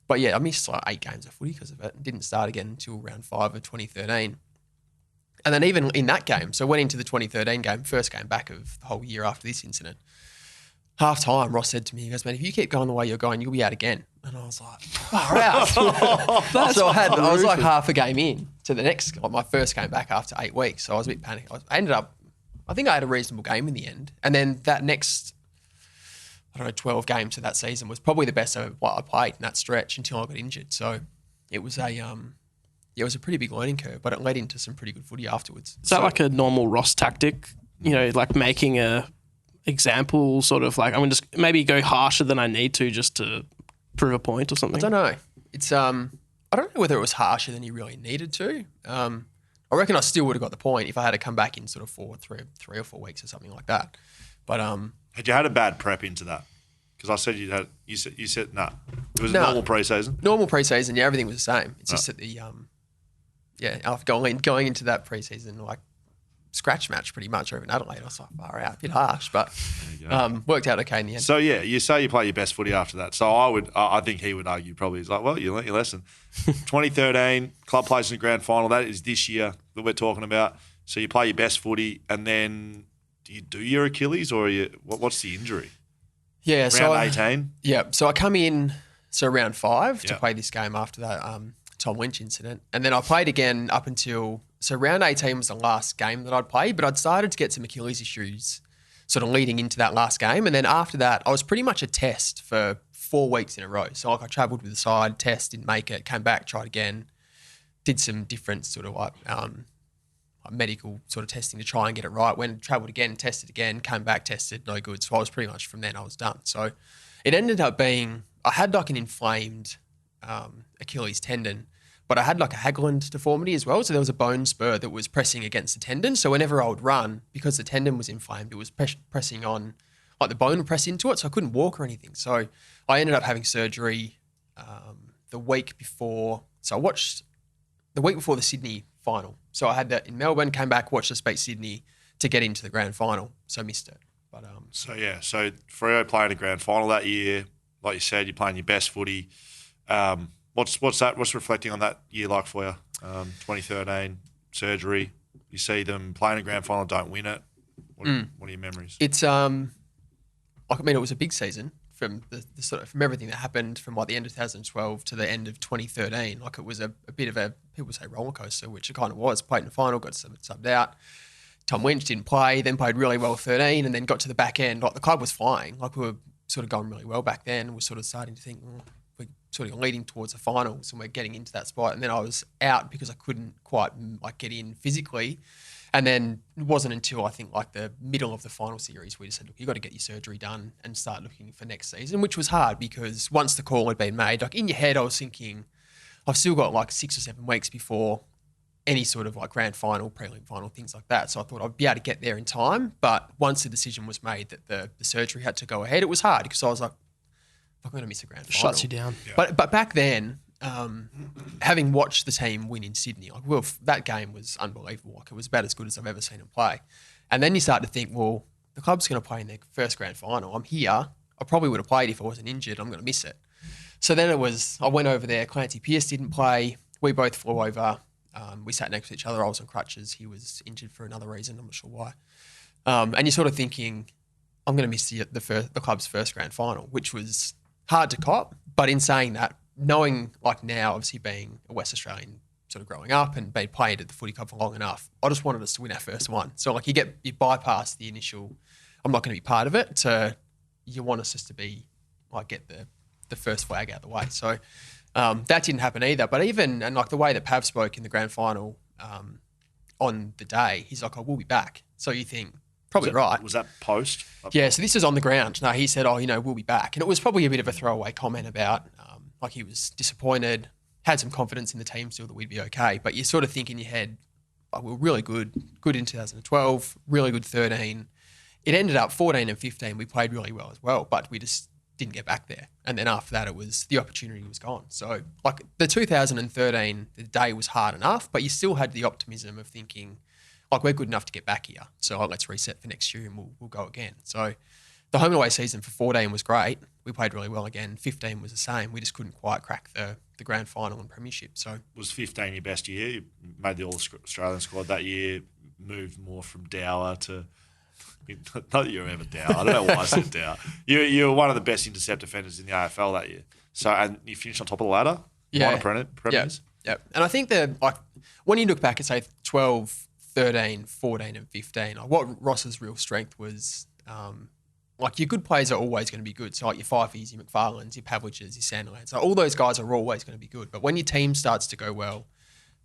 [SPEAKER 3] But yeah, I missed 8 games of footy because of it. Didn't start again until round 5 of 2013. And then even in that game, so went into the 2013 game, first game back of the whole year after this incident. Half time, Ross said to me, he goes, man, if you keep going the way you're going, you'll be out again. And I was like, far out. So I was like half a game in to the next, my first game back after 8 weeks. So I was a bit panicked. I think I had a reasonable game in the end. And then that next, 12 games of that season was probably the best I played in that stretch until I got injured. So it was it was a pretty big learning curve, but it led into some pretty good footy afterwards.
[SPEAKER 2] Is that like a normal Ross tactic? Like making a example, sort of like I'm gonna just maybe go harsher than I need to just to prove a point or something?
[SPEAKER 3] I don't know. It's I don't know whether it was harsher than you really needed to. I reckon I still would have got the point if I had to come back in sort of 3 or 4 weeks or something like that. But
[SPEAKER 1] had you had a bad prep into that? Because I said you said nah. It was normal preseason.
[SPEAKER 3] Normal preseason, yeah, everything was the same. It's just that the after going into that preseason like scratch match pretty much over in Adelaide, I was like far out, a bit harsh, but worked out okay in the end.
[SPEAKER 1] So yeah, you say you play your best footy after that. So I think he would argue probably he's like, well, you learnt your lesson. 2013 club plays in the grand final. That is this year that we're talking about. So you play your best footy, and then do you do your Achilles or what's the injury?
[SPEAKER 3] Yeah,
[SPEAKER 1] round
[SPEAKER 3] so
[SPEAKER 1] 18.
[SPEAKER 3] Yeah, so I come in round 5 to play this game after that Tom Lynch incident, and then I played again up until round 18 was the last game that I'd played, but I'd started to get some Achilles issues sort of leading into that last game, and then after that I was pretty much a test for 4 weeks in a row. So like I travelled with the side, test, didn't make it, came back, tried again, did some different sort of like medical sort of testing to try and get it right. When travelled again, tested again, came back, tested, no good. So I was pretty much from then I was done. So it ended up being I had like an inflamed Achilles tendon, but I had like a Haglund deformity as well. So there was a bone spur that was pressing against the tendon. So whenever I would run, because the tendon was inflamed, it was pressing on, like the bone would press into it. So I couldn't walk or anything. So I ended up having surgery the week before. So I watched the week before the Sydney final. So I had that in Melbourne, came back, watched us beat Sydney to get into the grand final. So I missed it. But
[SPEAKER 1] so Freo playing a grand final that year. Like you said, you're playing your best footy. What's that? What's reflecting on that year like for you? 2013 surgery. You see them playing a grand final, don't win it. What are your memories?
[SPEAKER 3] It's it was a big season from the sort of from everything that happened from like the end of 2012 to the end of 2013. Like it was a bit of a people say roller coaster, which it kind of was. Played in the final, got subbed out. Tom Lynch didn't play, then played really well 13, and then got to the back end. Like the club was flying. Like we were sort of going really well back then. We're sort of starting to think we're sort of leading towards the finals, and we're getting into that spot. And then I was out because I couldn't quite like get in physically. And then it wasn't until I think like the middle of the final series we just said, look, you got to get your surgery done and start looking for next season, which was hard because once the call had been made, like in your head, I was thinking I've still got like 6 or 7 weeks before any sort of like grand final, prelim final, things like that. So I thought I'd be able to get there in time. But once the decision was made that the surgery had to go ahead, it was hard because I was like, I'm going to miss a grand final.
[SPEAKER 2] Shuts you down.
[SPEAKER 1] Yeah.
[SPEAKER 3] But back then, having watched the team win in Sydney, like that game was unbelievable. Like it was about as good as I've ever seen them play. And then you start to think, well, the club's going to play in their first grand final. I'm here. I probably would have played if I wasn't injured. I'm going to miss it. So then I went over there. Clancy Pearce didn't play. We both flew over. We sat next to each other. I was on crutches. He was injured for another reason. I'm not sure why. And you're sort of thinking, I'm going to miss the club's first grand final, which was hard to cop. But in saying that, knowing like now, obviously being a West Australian sort of growing up and being played at the footy club for long enough, I just wanted us to win our first one. So like you bypass the initial, I'm not going to be part of it, to you want us just to be like get the first flag out of the way. So that didn't happen either. But and like the way that Pav spoke in the grand final on the day, he's like, I will be back. So you think, probably right.
[SPEAKER 1] Was that post?
[SPEAKER 3] Yeah, so this is on the ground. No, he said, we'll be back. And it was probably a bit of a throwaway comment about like he was disappointed, had some confidence in the team still that we'd be okay. But you sort of think in your head, we were really good in 2012, really good 13. It ended up 14 and 15. We played really well as well, but we just didn't get back there. And then after that, the opportunity was gone. So like the 2013, the day was hard enough, but you still had the optimism of thinking, like we're good enough to get back here. So let's reset for next year and we'll go again. So the home and away season for 14 was great. We played really well again. 15 was the same. We just couldn't quite crack the grand final and premiership. So
[SPEAKER 1] was 15 your best year? You made the All-Australian squad that year, moved more from Dower to... Not that you were ever Dower. I don't know why I said Dower. You were one of the best intercept defenders in the AFL that year. So and you finished on top of the ladder?
[SPEAKER 3] Yeah.
[SPEAKER 1] Premiers?
[SPEAKER 3] Yeah. And I think that like when you look back at say 12, 13, 14 and 15, like what Ross's real strength was... like your good players are always going to be good. So like your Fifeys, your McFarlanes, your Pavliches, your Sandilands, like all those guys are always going to be good. But when your team starts to go well,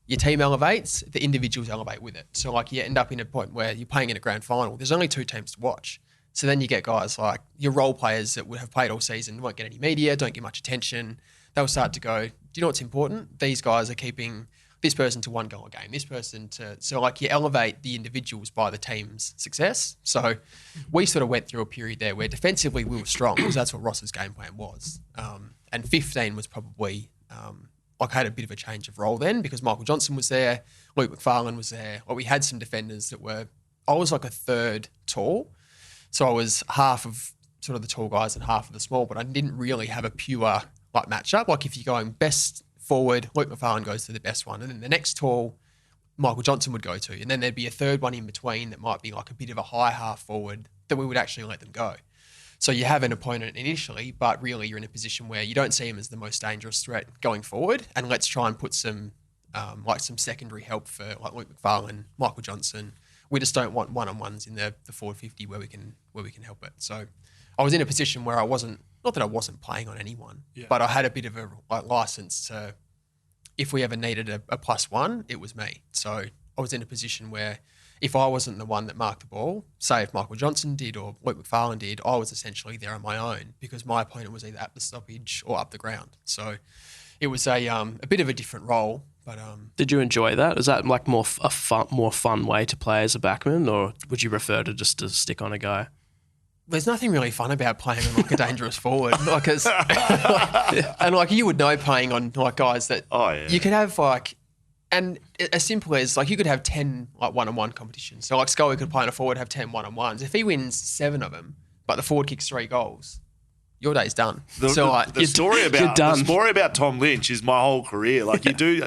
[SPEAKER 3] your team elevates, the individuals elevate with it. So like you end up in a point where you're playing in a grand final. There's only 2 teams to watch. So then you get guys like your role players that would have played all season, won't get any media, don't get much attention. They'll start to go, do you know what's important? These guys are keeping this person to 1 goal a game, this person to... So like you elevate the individuals by the team's success. So we sort of went through a period there where defensively we were strong because that's what Ross's game plan was. And 15 was probably... I had a bit of a change of role then because Michael Johnson was there, Luke McFarlane was there. Well, we had some defenders that were... I was like a third tall. So I was half of sort of the tall guys and half of the small, but I didn't really have a pure like matchup. Like if you're going best forward, Luke McFarlane goes to the best one, and then the next tall, Michael Johnson would go to, and then there'd be a third one in between that might be like a bit of a high half forward that we would actually let them go. So you have an opponent initially, but really you're in a position where you don't see him as the most dangerous threat going forward, and let's try and put some like some secondary help for like Luke McFarlane, Michael Johnson. We just don't want one-on-ones in the forward 50 where we can help it. So I was in a position where I wasn't, not that I wasn't playing on anyone, but I had a bit of a like, license to, if we ever needed a +1, it was me. So I was in a position where if I wasn't the one that marked the ball, say if Michael Johnson did or Luke McFarlane did, I was essentially there on my own because my opponent was either at the stoppage or up the ground. So it was a bit of a different role. But
[SPEAKER 2] did you enjoy that? Is that like more fun way to play as a backman, or would you prefer to just to stick on a guy?
[SPEAKER 3] There's nothing really fun about playing on like a dangerous forward, like and like you would know playing on like guys that you could have like, and as simple as like you could have 10 like one-on-one competitions. So like Scully could play on a forward, have 10 one-on-ones. If he wins 7 of them, but the forward kicks 3 goals, your day's done.
[SPEAKER 1] The story about Tom Lynch is my whole career. Like you do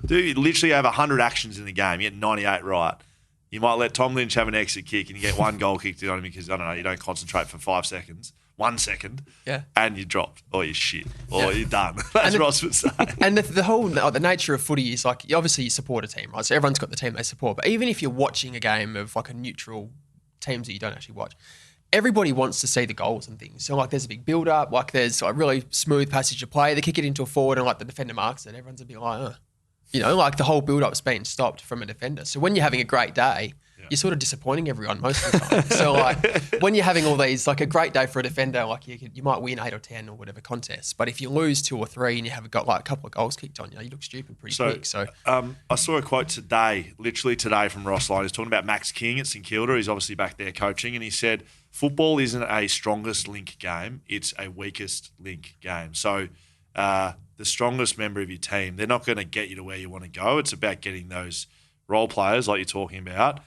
[SPEAKER 1] literally have 100 actions in the game. You get 98 right. You might let Tom Lynch have an exit kick and you get 1 goal kicked on him because, I don't know, you don't concentrate for 5 seconds, 1 second, and you dropped or you're shit or you're done. That's what Ross would say. And
[SPEAKER 3] the nature of footy is like, obviously you support a team, right? So everyone's got the team they support. But even if you're watching a game of like a neutral teams that you don't actually watch, everybody wants to see the goals and things. So like there's a big build up, like there's a really smooth passage of play. They kick it into a forward and like the defender marks it. Everyone's a bit like, you know, like the whole build up's been stopped from a defender. So when you're having a great day, you're sort of disappointing everyone most of the time. So like when you're having all these, like a great day for a defender, like you might win 8 or 10 or whatever contests. But if you lose 2 or 3 and you have got like a couple of goals kicked on you, you look stupid pretty quick. So
[SPEAKER 1] I saw a quote literally today from Ross Lyon. He's talking about Max King at St Kilda. He's obviously back there coaching, and he said, football isn't a strongest link game, it's a weakest link game. So the strongest member of your team, they're not going to get you to where you want to go. It's about getting those role players like you're talking about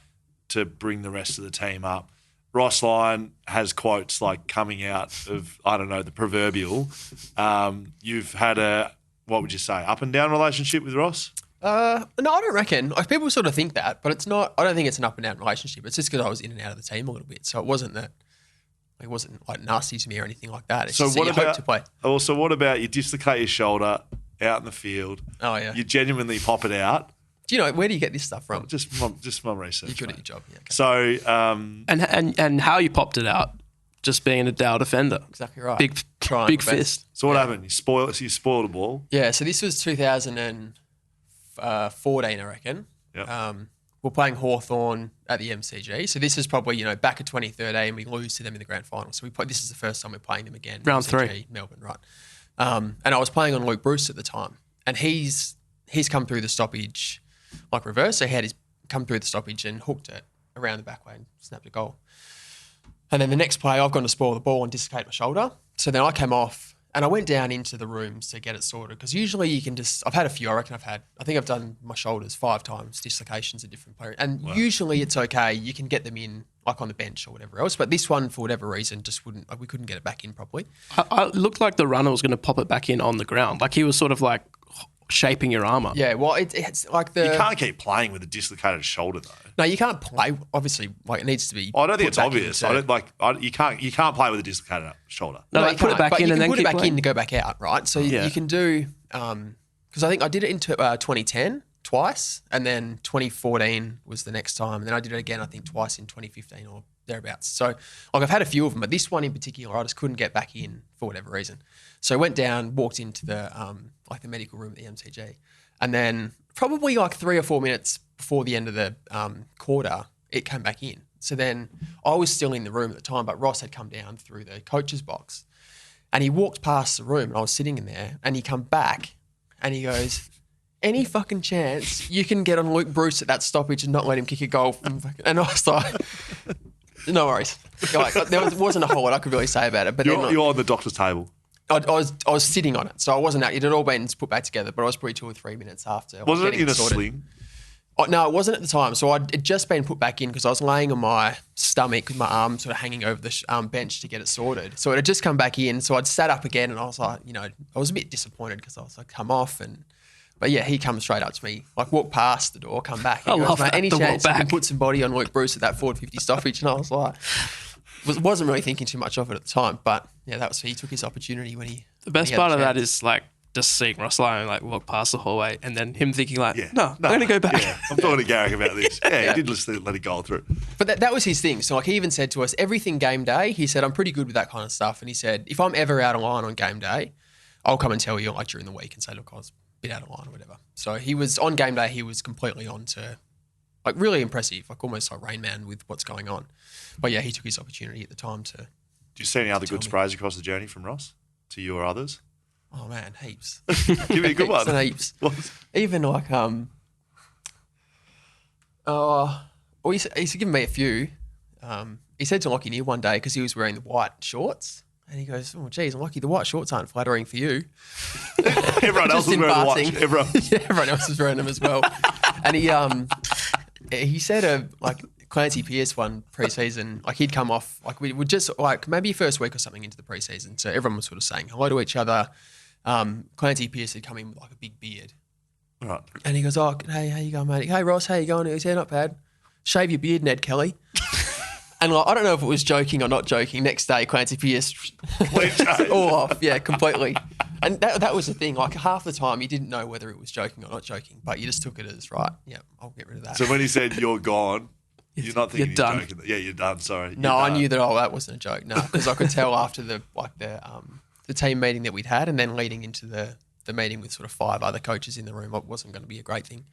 [SPEAKER 1] to bring the rest of the team up. Ross Lyon has quotes like coming out of, I don't know, the proverbial. You've had what would you say, up and down relationship with Ross?
[SPEAKER 3] No, I don't reckon. Like, people sort of think that, but it's not. I don't think it's an up and down relationship. It's just because I was in and out of the team a little bit. So it wasn't that. It wasn't like nasty to me or anything like that. It's just that you hope to play.
[SPEAKER 1] Also, what about you dislocate your shoulder out in the field?
[SPEAKER 3] Oh, yeah.
[SPEAKER 1] You genuinely pop it out.
[SPEAKER 3] Do you know, where do you get this stuff from?
[SPEAKER 1] Just my research.
[SPEAKER 3] You're good at your job. Yeah,
[SPEAKER 1] okay.
[SPEAKER 2] So, and how you popped it out, just being a Dow defender.
[SPEAKER 3] Exactly right.
[SPEAKER 2] Big fist.
[SPEAKER 1] So what happened? You spoiled a ball?
[SPEAKER 3] Yeah, so this was 2014, I reckon.
[SPEAKER 1] Yep.
[SPEAKER 3] We're playing Hawthorn at the MCG. So this is probably, back in 2013, we lose to them in the grand final. So this is the first time we're playing them again.
[SPEAKER 2] Round
[SPEAKER 3] MCG,
[SPEAKER 2] 3.
[SPEAKER 3] Melbourne, right. And I was playing on Luke Bruce at the time. And he's come through the stoppage like reverse. So he had come through the stoppage and hooked it around the back way and snapped a goal. And then the next play, I've gone to spoil the ball and dislocate my shoulder. So then I came off and I went down into the rooms to get it sorted, because usually you can I've had a few, I think I've done my shoulders 5 times, dislocations at different players. And usually it's okay, you can get them in like on the bench or whatever else. But this one, for whatever reason, just we couldn't get it back in properly.
[SPEAKER 2] It looked like the runner was going to pop it back in on the ground. Like he was sort of like shaping your arm up.
[SPEAKER 3] Yeah, well, it's like
[SPEAKER 1] you can't keep playing with a dislocated shoulder though.
[SPEAKER 3] No, you can't play. Obviously, like it needs to be.
[SPEAKER 1] I don't think it's obvious. You can't play with a dislocated shoulder.
[SPEAKER 2] No, you put it back in and then
[SPEAKER 3] put it back in to go back out, right? So you can do because I think I did it in 2010 twice, and then 2014 was the next time, and then I did it again I think twice in 2015 or thereabouts. So like I've had a few of them, but this one in particular I just couldn't get back in for whatever reason. So I went down, walked into the the medical room at the MCG, and then probably like 3 or 4 minutes before the end of the quarter, it came back in. So then I was still in the room at the time, but Ross had come down through the coach's box and he walked past the room and I was sitting in there and he come back and he goes, any fucking chance you can get on Luke Bruce at that stoppage and not let him kick a goal? And I was like, no worries. Like, wasn't a whole lot I could really say about it. But
[SPEAKER 1] you're on the doctor's table.
[SPEAKER 3] I was sitting on it, so I wasn't out. It had all been put back together, but I was probably 2 or 3 minutes after.
[SPEAKER 1] Wasn't it in a sling?
[SPEAKER 3] Oh, no, it wasn't at the time. So it'd just been put back in because I was laying on my stomach with my arm sort of hanging over the bench to get it sorted. So it had just come back in. So I'd sat up again and I was like, I was a bit disappointed because I was like, come off. But yeah, he comes straight up to me, like walk past the door, come back.
[SPEAKER 2] I love that.
[SPEAKER 3] Any chance you can put some body on Luke Bruce at that forward 50 stoppage? And I was like, wasn't really thinking too much of it at the time. But yeah, he took his opportunity when he.
[SPEAKER 2] The best part of that is like, just seeing Ross Lyon like walk past the hallway and then him thinking like, no, I'm going to go back.
[SPEAKER 1] Yeah. I'm talking to Garrick about this. Yeah, he did let it go through.
[SPEAKER 3] But that was his thing. So like he even said to us, everything game day, he said, I'm pretty good with that kind of stuff. And he said, if I'm ever out of line on game day, I'll come and tell you like during the week and say, look, I was a bit out of line or whatever. So he was on game day, he was completely on to like really impressive, like almost like Rain Man with what's going on. But yeah, he took his opportunity at the time to.
[SPEAKER 1] Do you see any other good sprays across the journey from Ross to you or others?
[SPEAKER 3] Oh man, heaps.
[SPEAKER 1] Give me a good one.
[SPEAKER 3] Heaps. Even like he's given me a few. He said to Lockie Neal one day because he was wearing the white shorts, and he goes, "Oh geez, Lockie, the white shorts aren't flattering for you."
[SPEAKER 1] Everyone else was wearing the white.
[SPEAKER 3] Everyone else was wearing them as well. And he said like Clancy Pearce won preseason, like he'd come off, like we would just like maybe first week or something into the preseason, so everyone was sort of saying hello to each other. Clancy Pearce had come in with like a big beard.
[SPEAKER 1] Right.
[SPEAKER 3] And he goes, oh, hey, how you going, mate? Hey, Ross, how you going? He goes, yeah, not bad. Shave your beard, Ned Kelly. And like, I don't know if it was joking or not joking. Next day, Clancy Pearce all off. Yeah, completely. And that was the thing. Like half the time you didn't know whether it was joking or not joking, but you just took it as, right, yeah, I'll get rid of that.
[SPEAKER 1] So when he said you're gone, you're not thinking
[SPEAKER 2] you're done.
[SPEAKER 1] Joking. Yeah, you're done, sorry.
[SPEAKER 3] No, I knew that, that wasn't a joke. No, because I could tell after the team meeting that we'd had and then leading into the meeting with sort of 5 other coaches in the room, it wasn't going to be a great thing.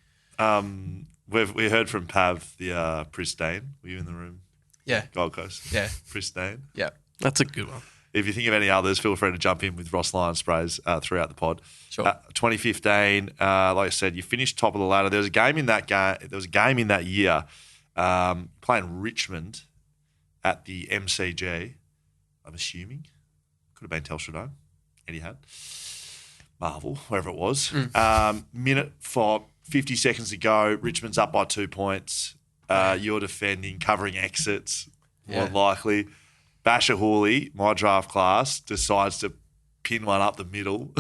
[SPEAKER 1] We heard from Pav, the Pristine. Were you in the room?
[SPEAKER 3] Yeah.
[SPEAKER 1] Gold Coast?
[SPEAKER 3] Yeah.
[SPEAKER 1] Pristine?
[SPEAKER 3] Yeah.
[SPEAKER 2] That's a good one.
[SPEAKER 1] If you think of any others, feel free to jump in with Ross Lyon sprays throughout the pod.
[SPEAKER 3] Sure.
[SPEAKER 1] 2015, like I said, you finished top of the ladder. There was a game in that year playing Richmond at the MCG, I'm assuming. Could have been Telstra Dome. Etihad. Marvel, wherever it was. Minute for 50 seconds to go. Richmond's up by 2 points. You're defending, covering exits, more than likely. Basher Hawley, my draft class, decides to pin one up the middle,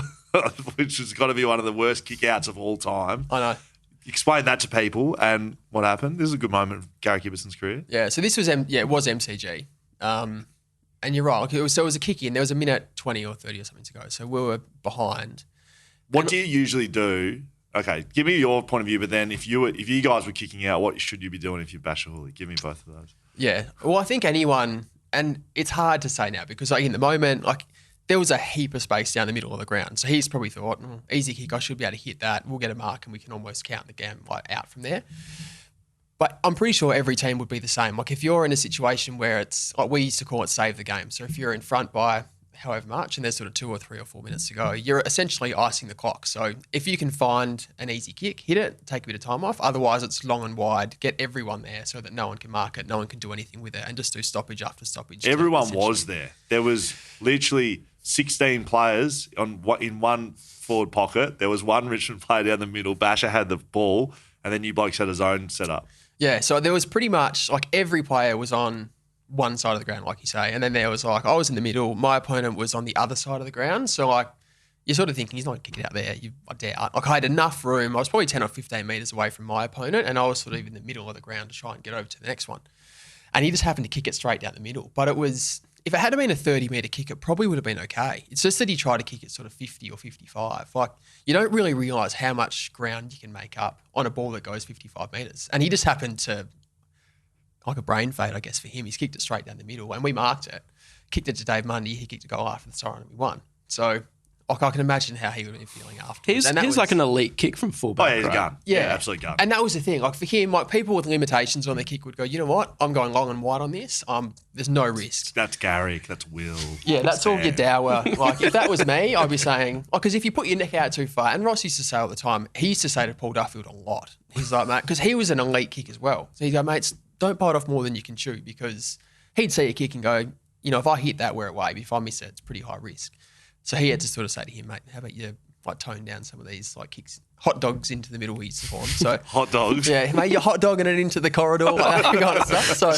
[SPEAKER 1] which has got to be one of the worst kick-outs of all time.
[SPEAKER 3] I know.
[SPEAKER 1] Explain that to people and what happened. This is a good moment of Garrick Ibbotson's career.
[SPEAKER 3] Yeah, so this was it was MCG. And you're right. It was a kick in. There was a minute 20 or 30 or something to go. So we were behind.
[SPEAKER 1] What do you usually do? Okay, give me your point of view, but then if you guys were kicking out, what should you be doing if you're Basher Hawley? Give me both of those.
[SPEAKER 3] Yeah. Well, I think anyone, and it's hard to say now because like in the moment, like there was a heap of space down the middle of the ground. So he's probably thought, easy kick, I should be able to hit that. We'll get a mark and we can almost count the game like out from there. But I'm pretty sure every team would be the same. Like if you're in a situation where it's like we used to call it save the game. So if you're in front by however much and there's sort of 2 or 3 or 4 minutes to go, you're essentially icing the clock. So if you can find an easy kick, hit it, take a bit of time off. Otherwise it's long and wide, get everyone there so that no one can mark it, no one can do anything with it and just do stoppage after stoppage.
[SPEAKER 1] Everyone was there. There was literally 16 players in one forward pocket. There was one Richmond player down the middle. Basher had the ball and then you blokes had his own set up.
[SPEAKER 3] Yeah, so there was pretty much like every player was on one side of the ground, like you say, and then there was like I was in the middle. My opponent was on the other side of the ground, so like you're sort of thinking he's not going to kick it out there. I doubt. Like I had enough room. I was probably 10 or 15 metres away from my opponent, and I was sort of in the middle of the ground to try and get over to the next one. And he just happened to kick it straight down the middle. But it was if it had been a 30-metre kick, it probably would have been okay. It's just that he tried to kick it sort of 50 or 55. Like you don't really realise how much ground you can make up on a ball that goes 55 metres. And he just happened to. Like a brain fade, I guess, for him. He's kicked it straight down the middle and we marked it. Kicked it to Dave Mundy. He kicked a goal after the siren and we won. So like I can imagine how he would be feeling afterwards.
[SPEAKER 2] He's like an elite kick from fullback.
[SPEAKER 1] Oh, yeah, he's a gun. Yeah, absolute gun.
[SPEAKER 3] And that was the thing. Like for him, like people with limitations on their kick would go, you know what? I'm going long and wide on this. There's no risk.
[SPEAKER 1] That's Garrick. That's Will.
[SPEAKER 3] Yeah, that's all your dower. Like if that was me, I'd be saying, because if you put your neck out too far, and Ross used to say all the time, he used to say to Paul Duffield a lot. He's like, mate, because he was an elite kick as well. So he'd go, mates, don't bite off more than you can chew, because he'd see a kick and go, you know, if I hit that where it wave, if I miss it, it's pretty high risk. So he had to sort of say to him, mate, how about you like tone down some of these like kicks, hot dogs into the middle, he used to call them. So
[SPEAKER 1] hot dogs.
[SPEAKER 3] Yeah, mate, you're hot dogging it into the corridor, like that kind of stuff.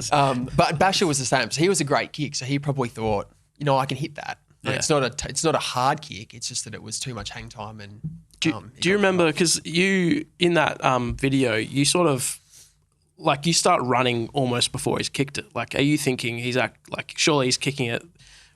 [SPEAKER 3] So, but Basher was the same. So he was a great kick. So he probably thought, you know, I can hit that. Yeah. It's not a hard kick. It's just that it was too much hang time. And
[SPEAKER 2] do you remember, because you in that video, you sort of like you start running almost before he's kicked it. Like, are you thinking surely he's kicking it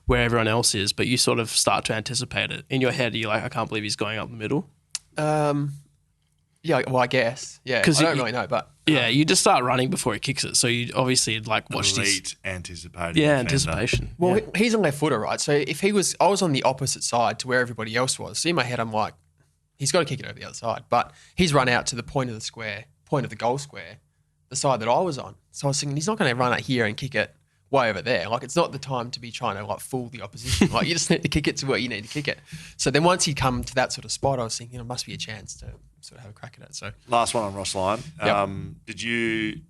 [SPEAKER 2] where everyone else is, but you sort of start to anticipate it in your head? You're like, I can't believe he's going up the middle.
[SPEAKER 3] Yeah, well, I guess. Yeah, I don't really know, but
[SPEAKER 2] yeah, you just start running before he kicks it. So you obviously like watched
[SPEAKER 1] elite anticipating.
[SPEAKER 2] Yeah, anticipation.
[SPEAKER 3] Well, he's a left footer, right? So if I was on the opposite side to where everybody else was. So in my head, I'm like, he's got to kick it over the other side, but he's run out to the point of the square, point of the goal square, the side that I was on. So I was thinking, he's not going to run out here and kick it way over there. Like, it's not the time to be trying to like fool the opposition. Like, you just need to kick it to where you need to kick it. So then once he'd come to that sort of spot, I was thinking, must be a chance to sort of have a crack at it. So
[SPEAKER 1] last one on Ross Lyon.
[SPEAKER 3] Yep.
[SPEAKER 1] Did you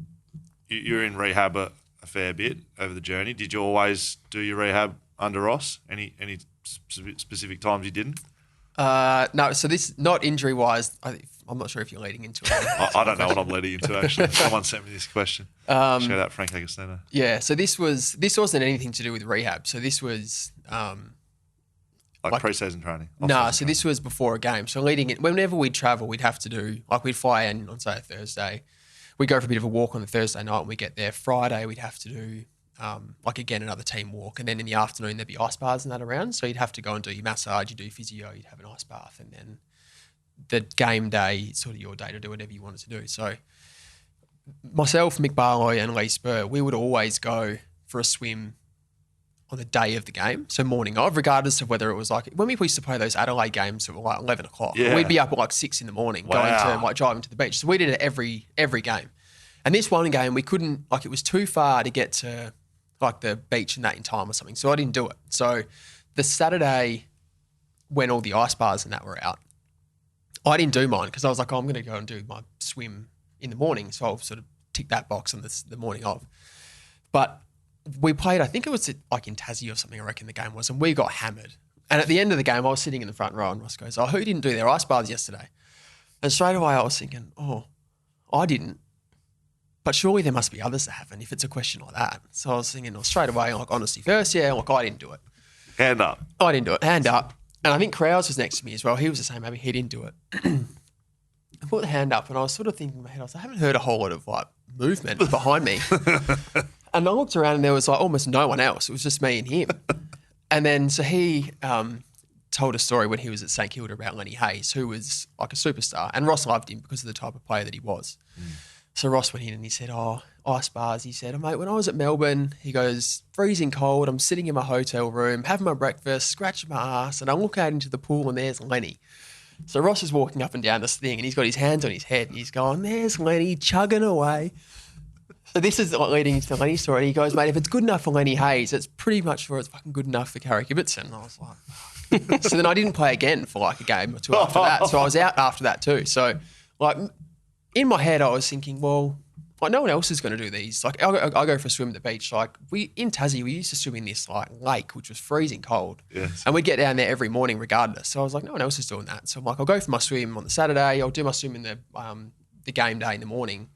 [SPEAKER 1] were in rehab a fair bit over the journey? Did you always do your rehab under Ross? Any specific times you didn't?
[SPEAKER 3] No. So this, not injury wise, I'm not sure if you're leading into it.
[SPEAKER 1] I don't know what I'm leading into, actually. Someone sent me this question. Shout out Frank Agostino.
[SPEAKER 3] Yeah, so this wasn't anything to do with rehab. So this was
[SPEAKER 1] like pre-season training.
[SPEAKER 3] So this was before a game. So leading it, whenever we'd travel, we'd have to do, like we'd fly in on say a Thursday. We'd go for a bit of a walk on the Thursday night and we get there. Friday, we'd have to do like again another team walk, and then in the afternoon there'd be ice baths and that around. So you'd have to go and do your massage, you do physio, you'd have an ice bath, and then the game day, it's sort of your day to do whatever you wanted to do. So myself, Mick Barlow and Lee Spur, we would always go for a swim on the day of the game, so morning of, regardless of whether it was like, when we used to play those Adelaide games at like 11 o'clock, we'd be up at like 6 in the morning going to like driving to the beach. So we did it every game. And this one game, we couldn't, like it was too far to get to like the beach and that in time or something. So I didn't do it. So the Saturday when all the ice bars and that were out, I didn't do mine because I was like, I'm going to go and do my swim in the morning. So I'll sort of tick that box on the morning of. But we played, I think it was like in Tassie or something, I reckon the game was, and we got hammered. And at the end of the game, I was sitting in the front row and Ross goes, who didn't do their ice baths yesterday? And straight away I was thinking, I didn't. But surely there must be others that haven't if it's a question like that. So I was thinking straight away, like honesty first, I didn't do it.
[SPEAKER 1] Hand up.
[SPEAKER 3] I didn't do it. Hand up. And I think Krause was next to me as well. He was the same, maybe he didn't do it. I put the hand up and I was sort of thinking in my head, I haven't heard a whole lot of like movement behind me. And I looked around and there was like almost no one else. It was just me and him. And then so he told a story when he was at St Kilda about Lenny Hayes, who was like a superstar. And Ross loved him because of the type of player that he was. So Ross went in and he said, ice bars. He said, mate, when I was at Melbourne, he goes, freezing cold, I'm sitting in my hotel room, having my breakfast, scratching my ass, and I look out into the pool and there's Lenny. So Ross is walking up and down this thing and he's got his hands on his head and he's going, there's Lenny chugging away. So this is leading into the Lenny story. And he goes, mate, if it's good enough for Lenny Hayes, it's pretty much sure it's fucking good enough for Garrick Ibbotson. And I was like, so then I didn't play again for like a game or two after that. So I was out after that too. So like in my head, I was thinking, well, like no one else is going to do these. Like I'll go for a swim at the beach. Like in Tassie, we used to swim in this like lake, which was freezing cold.
[SPEAKER 1] Yes.
[SPEAKER 3] And we'd get down there every morning regardless. So I was like, no one else is doing that. So I'm like, I'll go for my swim on the Saturday. I'll do my swim in the game day in the morning.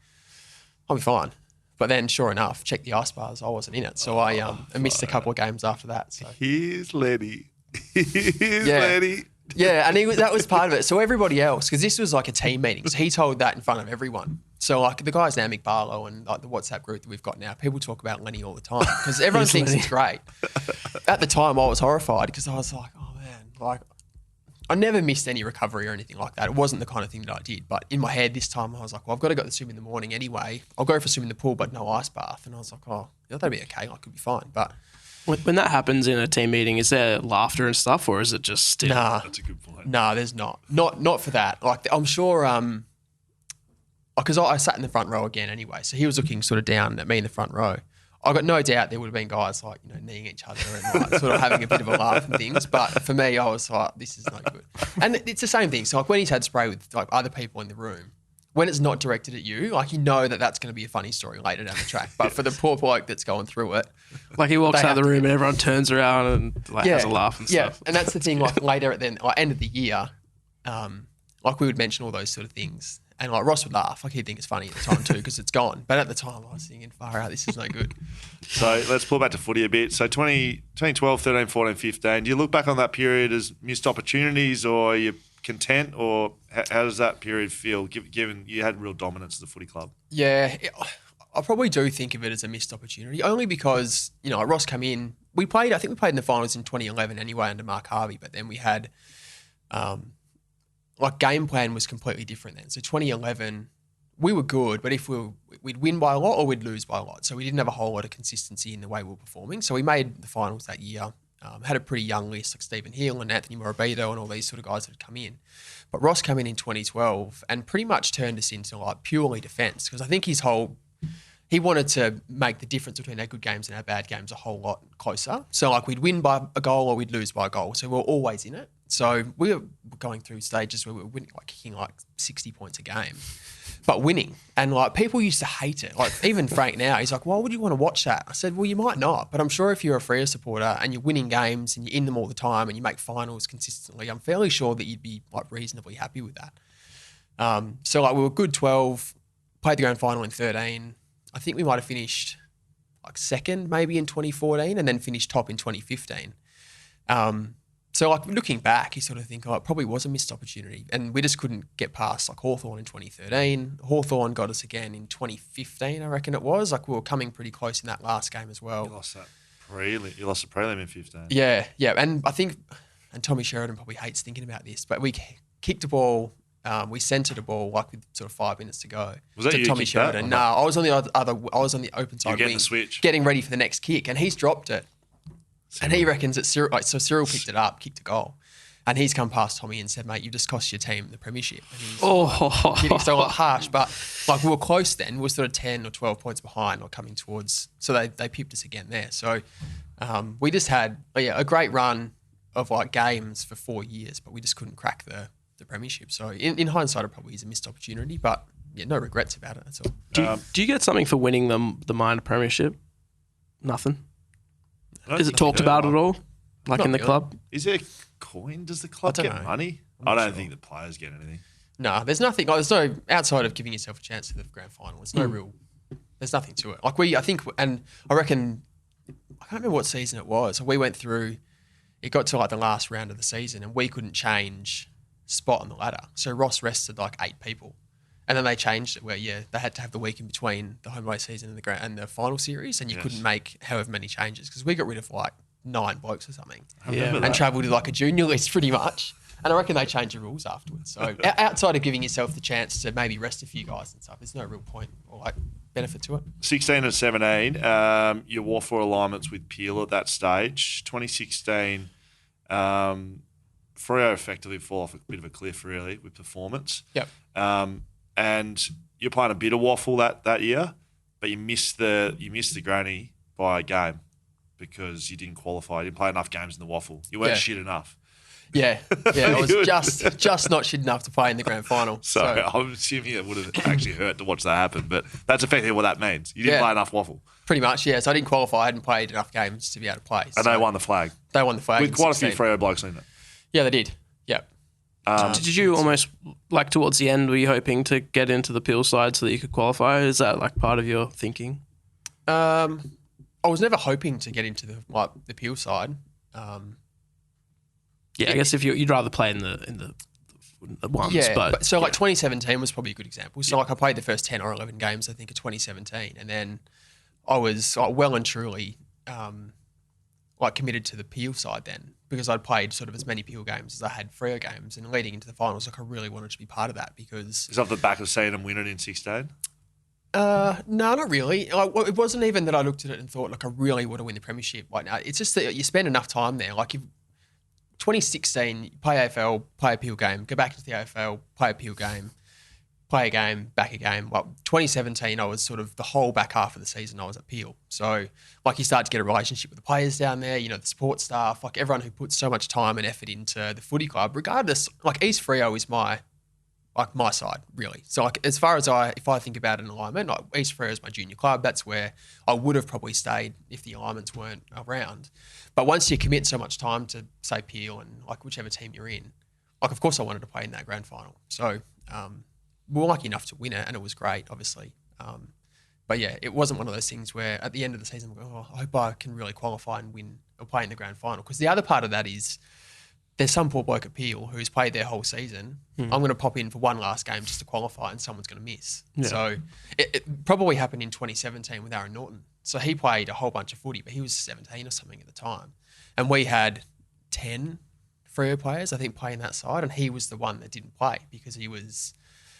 [SPEAKER 3] I'll be fine. But then sure enough, check the ice bars. I wasn't in it. So I missed a couple of games after that. So
[SPEAKER 1] here's Lenny. Lenny.
[SPEAKER 3] Yeah, and that was part of it. So everybody else, because this was like a team meeting, so he told that in front of everyone. So like the guys now, Mick Barlow and like the WhatsApp group that we've got now, people talk about Lenny all the time because everyone thinks it's great. At the time, I was horrified because I was like, oh man, like I never missed any recovery or anything like that. It wasn't the kind of thing that I did. But in my head this time, I was like, well, I've got to go to the swim in the morning anyway. I'll go for a swim in the pool, but no ice bath. And I was like, that'd be okay. I could be fine. But
[SPEAKER 2] When that happens in a team meeting, is there laughter and stuff, or is it just still?
[SPEAKER 3] Nah,
[SPEAKER 1] That's a good point.
[SPEAKER 3] Nah, there's not. Not for that. Like I'm sure. Because I sat in the front row again anyway, so he was looking sort of down at me in the front row. I got no doubt there would have been guys like kneeing each other and like sort of having a bit of a laugh and things. But for me, I was like, this is not good. And it's the same thing. So like when he's had spray with like other people in the room, when it's not directed at you, like you know that's going to be a funny story later down the track. But for the poor bloke that's going through it,
[SPEAKER 2] like he walks out of the room and everyone turns around and like has a laugh and stuff.
[SPEAKER 3] Yeah, and that's the thing. Like later at the end of the year, like we would mention all those sort of things. And like Ross would laugh, like he'd think it's funny at the time too, because it's gone. But at the time, I was thinking, far out, this is no good.
[SPEAKER 1] So let's pull back to footy a bit. So 2012, 13, 14, 15, do you look back on that period as missed opportunities, or are you content, or how does that period feel, given you had real dominance of the footy club?
[SPEAKER 3] Yeah, I probably do think of it as a missed opportunity, only because, Ross came in. I think we played in the finals in 2011 anyway under Mark Harvey, but then we had... like game plan was completely different then. So 2011, we were good, but if we'd win by a lot or we'd lose by a lot. So we didn't have a whole lot of consistency in the way we were performing. So we made the finals that year, had a pretty young list like Stephen Hill and Anthony Morabito and all these sort of guys that had come in. But Ross came in 2012 and pretty much turned us into like purely defence, because I think he wanted to make the difference between our good games and our bad games a whole lot closer. So like we'd win by a goal or we'd lose by a goal. So we were always in it. So we were going through stages where we were winning, like kicking like 60 points a game, but winning. And like people used to hate it. Like even Frank now, he's like, why would you want to watch that? I said, well, you might not, but I'm sure if you're a Freo supporter and you're winning games and you're in them all the time and you make finals consistently, I'm fairly sure that you'd be like reasonably happy with that. So like we were good 12, played the grand final in 13. I think we might have finished like second maybe in 2014 and then finished top in 2015. So like looking back, you sort of think, it probably was a missed opportunity. And we just couldn't get past like Hawthorn in 2013. Hawthorn got us again in 2015, I reckon it was. Like we were coming pretty close in that last game as well.
[SPEAKER 1] You lost that prelim. You lost the prelim in 15.
[SPEAKER 3] Yeah. And I think, and Tommy Sheridan probably hates thinking about this, but we kicked a ball, we centred a ball like with sort of 5 minutes to go.
[SPEAKER 1] Was that
[SPEAKER 3] to
[SPEAKER 1] you
[SPEAKER 3] Tommy Sheridan? No, I was on the I was on the open side
[SPEAKER 1] getting
[SPEAKER 3] wing,
[SPEAKER 1] the switch,
[SPEAKER 3] getting ready for the next kick, and he's dropped it. And he reckons that Cyril, so Cyril picked it up, kicked a goal. And he's come past Tommy and said, mate, you just cost your team the premiership. And he's kidding. So like harsh, but like we were close then. We were sort of 10 or 12 points behind or coming towards. So they pipped us again there. So we just had a great run of like games for 4 years, but we just couldn't crack the premiership. So in hindsight, it probably is a missed opportunity, but no regrets about it. That's all.
[SPEAKER 2] Do you get something for winning the minor premiership? Nothing. Is it talked about at all? Like
[SPEAKER 3] Not
[SPEAKER 2] in the
[SPEAKER 3] really.
[SPEAKER 2] club?
[SPEAKER 1] Is there a coin? Does the club
[SPEAKER 3] I don't
[SPEAKER 1] get
[SPEAKER 3] know.
[SPEAKER 1] money? I don't think the players get anything.
[SPEAKER 3] No, there's nothing. There's no, outside of giving yourself a chance to the grand final. There's no real. There's nothing to it. Like I think, and I reckon, I can't remember what season it was. We went through. It got to like the last round of the season, and we couldn't change spot on the ladder. So Ross rested like 8 people, and then they changed it where they had to have the week in between the home and away season and the final series, and you couldn't make however many changes because we got rid of like 9 blokes or something, and travelled to like a junior list pretty much. And I reckon they changed the rules afterwards. So outside of giving yourself the chance to maybe rest a few guys and stuff, there's no real point or like benefit to it.
[SPEAKER 1] 16 and 17, you wore 4 alignments with Peel at that stage. 2016, Freo effectively fall off a bit of a cliff really with performance.
[SPEAKER 3] Yep.
[SPEAKER 1] And you're playing a bit of waffle that year, but you missed the granny by a game because you didn't qualify. You didn't play enough games in the waffle. You weren't shit enough.
[SPEAKER 3] Yeah, I was just not shit enough to play in the grand final.
[SPEAKER 1] So I'm assuming it would have actually hurt to watch that happen, but that's effectively what that means. You didn't play enough waffle.
[SPEAKER 3] Pretty much, yeah. So I didn't qualify. I hadn't played enough games to be able to play.
[SPEAKER 1] And they won the flag.
[SPEAKER 3] They won the flag.
[SPEAKER 1] With quite a few Freo blokes in it.
[SPEAKER 3] Yeah, they did. Yep.
[SPEAKER 2] Did you almost, like towards the end, were you hoping to get into the Peel side so that you could qualify? Is that like part of your thinking?
[SPEAKER 3] I was never hoping to get into the Peel side.
[SPEAKER 2] I guess if you'd rather play in the ones, but
[SPEAKER 3] 2017 was probably a good example. So like I played the first 10 or 11 games I think of 2017, and then I was well and truly committed to the Peel side then because I'd played sort of as many Peel games as I had Freo games, and leading into the finals, like I really wanted to be part of that because
[SPEAKER 1] is off the back of seeing them win it in 16.
[SPEAKER 3] No, not really. It wasn't even that I looked at it and thought, like, I really want to win the premiership right now. It's just that you spend enough time there. Like, if 2016, you play AFL, play a Peel game, go back into the AFL, play a Peel game, play a game, back a game. Well, 2017, I was sort of the whole back half of the season, I was at Peel. So, like, you start to get a relationship with the players down there, you know, the support staff, like everyone who puts so much time and effort into the footy club, regardless, like East Freo is my side, really. So, like, as far as if I think about an alignment, like East Freo is my junior club. That's where I would have probably stayed if the alignments weren't around. But once you commit so much time to, say, Peel and, like, whichever team you're in, like, of course I wanted to play in that grand final. So, we were lucky enough to win it, and it was great, obviously. But, yeah, it wasn't one of those things where at the end of the season, I'm going, I hope I can really qualify and win or play in the grand final. Because the other part of that is there's some poor bloke at Peel who's played their whole season. I'm going to pop in for one last game just to qualify and someone's going to miss. Yeah. So it probably happened in 2017 with Aaron Norton. So he played a whole bunch of footy, but he was 17 or something at the time. And we had 10 Freo players, I think, playing that side. And he was the one that didn't play because he was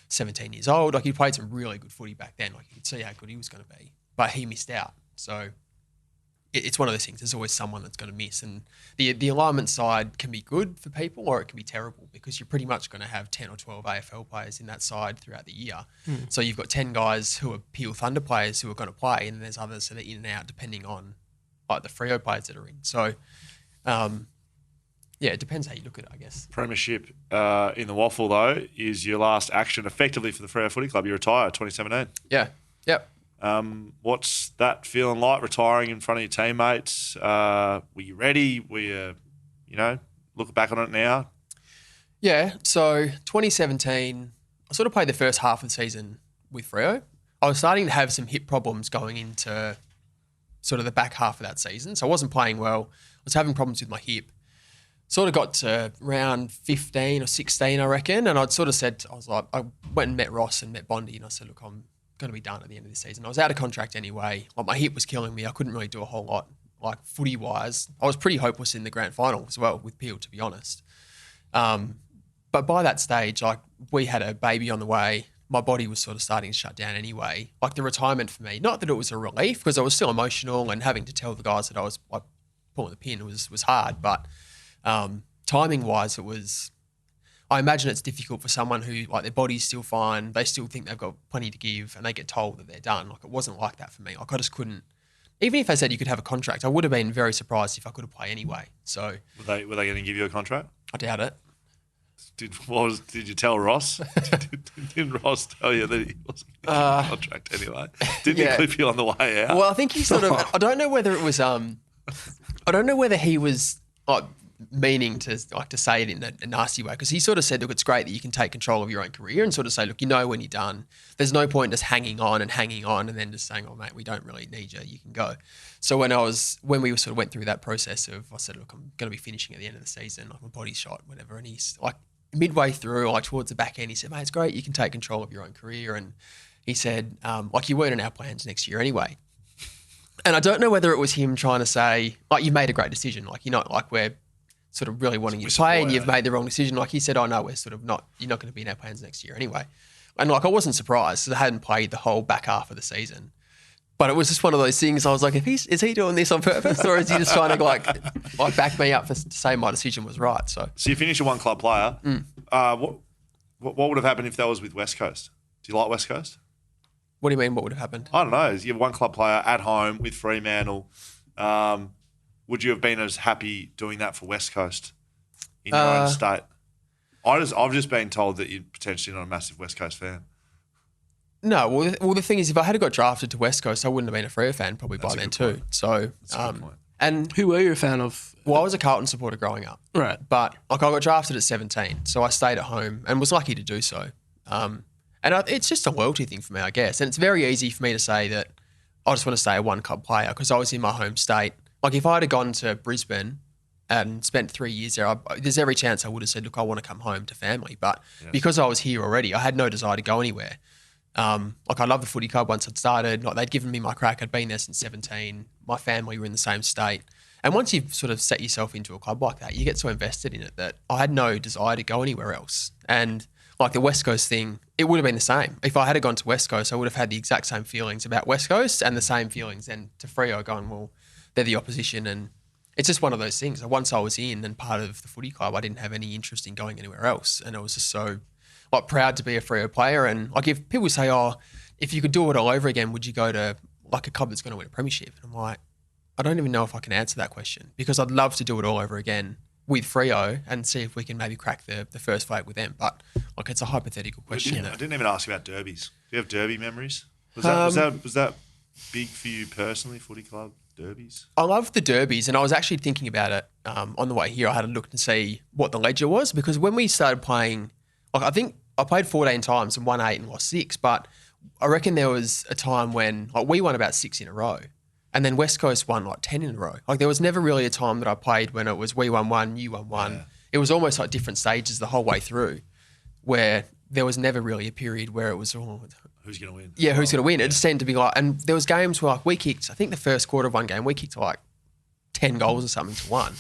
[SPEAKER 3] 17 years old. Like, he played some really good footy back then. Like, you could see how good he was going to be. But he missed out. So it's one of those things. There's always someone that's going to miss. And the alignment side can be good for people or it can be terrible because you're pretty much going to have 10 or 12 AFL players in that side throughout the year. So you've got 10 guys who are Peel Thunder players who are going to play, and then there's others that are in and out depending on, like, the Freo players that are in. So, yeah, it depends how you look at it, I guess.
[SPEAKER 1] Premiership in the waffle, though, is your last action effectively for the Freo Footy Club. You retire 2017.
[SPEAKER 3] Yeah. Yep.
[SPEAKER 1] What's that feeling like, retiring in front of your teammates? Were you ready? Were you, looking back on it now?
[SPEAKER 3] Yeah, so 2017, I sort of played the first half of the season with Freo. I was starting to have some hip problems going into sort of the back half of that season. So I wasn't playing well. I was having problems with my hip. Sort of got to round 15 or 16, I reckon, and I'd sort of said, I went and met Ross and met Bondi, and I said, look, I'm going to be done at the end of the season. I was out of contract anyway. Like, my hip was killing me. I couldn't really do a whole lot, like, footy-wise. I was pretty hopeless in the grand final as well with Peel, to be honest. But by that stage, like, we had a baby on the way. My body was sort of starting to shut down anyway. Like, the retirement for me, not that it was a relief because I was still emotional and having to tell the guys that I was, like, pulling the pin was hard. But timing-wise, it was... I imagine it's difficult for someone who, like, their body's still fine, they still think they've got plenty to give, and they get told that they're done. Like, it wasn't like that for me. Like, I just couldn't... Even if they said you could have a contract, I would have been very surprised if I could have played anyway. So... Were
[SPEAKER 1] they going to give you a contract?
[SPEAKER 3] I doubt it.
[SPEAKER 1] Did you tell Ross? Didn't Ross tell you that he wasn't going to give you a contract anyway? Didn't he clip you on the way out?
[SPEAKER 3] Well, I think he sort of... I don't know whether it was... I don't know whether he was... meaning to say it in a nasty way, because he sort of said, look, it's great that you can take control of your own career and sort of say, look, when you're done, there's no point just hanging on and then just saying, oh, mate, we don't really need you can go. So when we sort of went through that process of, I said, look, I'm going to be finishing at the end of the season, like, my body's shot, whatever, and he's like midway through, like towards the back end, he said, mate, it's great, you can take control of your own career, and he said, like, you weren't in our plans next year anyway. And I don't know whether it was him trying to say, like, you made a great decision, like, like, we're sort of really wanting you to play and you've made the wrong decision. Like, he said, oh no, we're sort of not, you're not going to be in our plans next year anyway. And, like, I wasn't surprised because I hadn't played the whole back half of the season. But it was just one of those things. I was like, is he doing this on purpose, or is he just trying to like back me up to say my decision was right? So
[SPEAKER 1] you finished a one club player. What would have happened if that was with West Coast? Do you like West Coast?
[SPEAKER 3] What do you mean? What would have happened?
[SPEAKER 1] I don't know. You're one club player at home with Fremantle. Would you have been as happy doing that for West Coast in your own state? I've just been told that you're potentially not a massive West Coast fan.
[SPEAKER 3] No, well, the thing is, if I had got drafted to West Coast, I wouldn't have been a Freo fan probably by then too. So,
[SPEAKER 1] that's a good point.
[SPEAKER 2] And who were you a fan of?
[SPEAKER 3] Well, I was a Carlton supporter growing up.
[SPEAKER 2] Right.
[SPEAKER 3] But, like, I got drafted at 17, so I stayed at home and was lucky to do so. It's just a loyalty thing for me, I guess. And it's very easy for me to say that I just want to stay a one club player because I was in my home state. Like, if I had gone to Brisbane and spent 3 years there, there's every chance I would have said, look, I want to come home to family. But because I was here already, I had no desire to go anywhere. Like, I loved the footy club once I'd started. Like, they'd given me my crack. I'd been there since 17. My family were in the same state. And once you've sort of set yourself into a club like that, you get so invested in it that I had no desire to go anywhere else. And like the West Coast thing, it would have been the same. If I had gone to West Coast, I would have had the exact same feelings about West Coast and the same feelings then to Freo going, well, they're the opposition. And it's just one of those things. Once I was in and part of the footy club, I didn't have any interest in going anywhere else. And I was just so like proud to be a Freo player. And like if people say, oh, if you could do it all over again, would you go to like a club that's going to win a premiership? And I'm like, I don't even know if I can answer that question because I'd love to do it all over again with Freo and see if we can maybe crack the first flag with them. But like it's a hypothetical question.
[SPEAKER 1] I didn't even ask you about derbies. Do you have derby memories? Was that big for you personally, footy club derbies?
[SPEAKER 3] I love the derbies, and I was actually thinking about it on the way here. I had a look to see what the ledger was because when we started playing, like I think I played 14 times and won 8 and lost 6, but I reckon there was a time when like we won about 6 in a row. And then West Coast won like 10 in a row. Like there was never really a time that I played when it was we won 1, you won 1. Yeah. It was almost like different stages the whole way through where there was never really a period where it was,
[SPEAKER 1] who's going to win?
[SPEAKER 3] Yeah, who's going to win? Yeah. It just seemed to be like, and there was games where like we kicked, I think the first quarter of one game, we kicked like 10 goals or something to 1.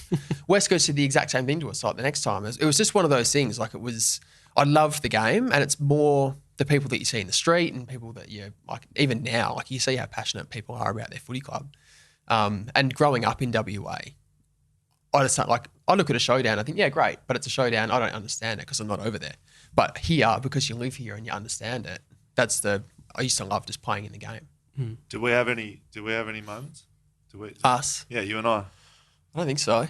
[SPEAKER 3] West Coast did the exact same thing to us like the next time. It was just one of those things. Like I loved the game and it's more the people that you see in the street and people that you like, even now, like you see how passionate people are about their footy club. And growing up in WA, I just like, I look at a showdown, I think, yeah, great, but it's a showdown. I don't understand it because I'm not over there. But here, because you live here and you understand it, I used to love just playing in the game.
[SPEAKER 1] Did we have any moments?
[SPEAKER 3] Us?
[SPEAKER 1] Yeah, you and I.
[SPEAKER 3] I don't think so.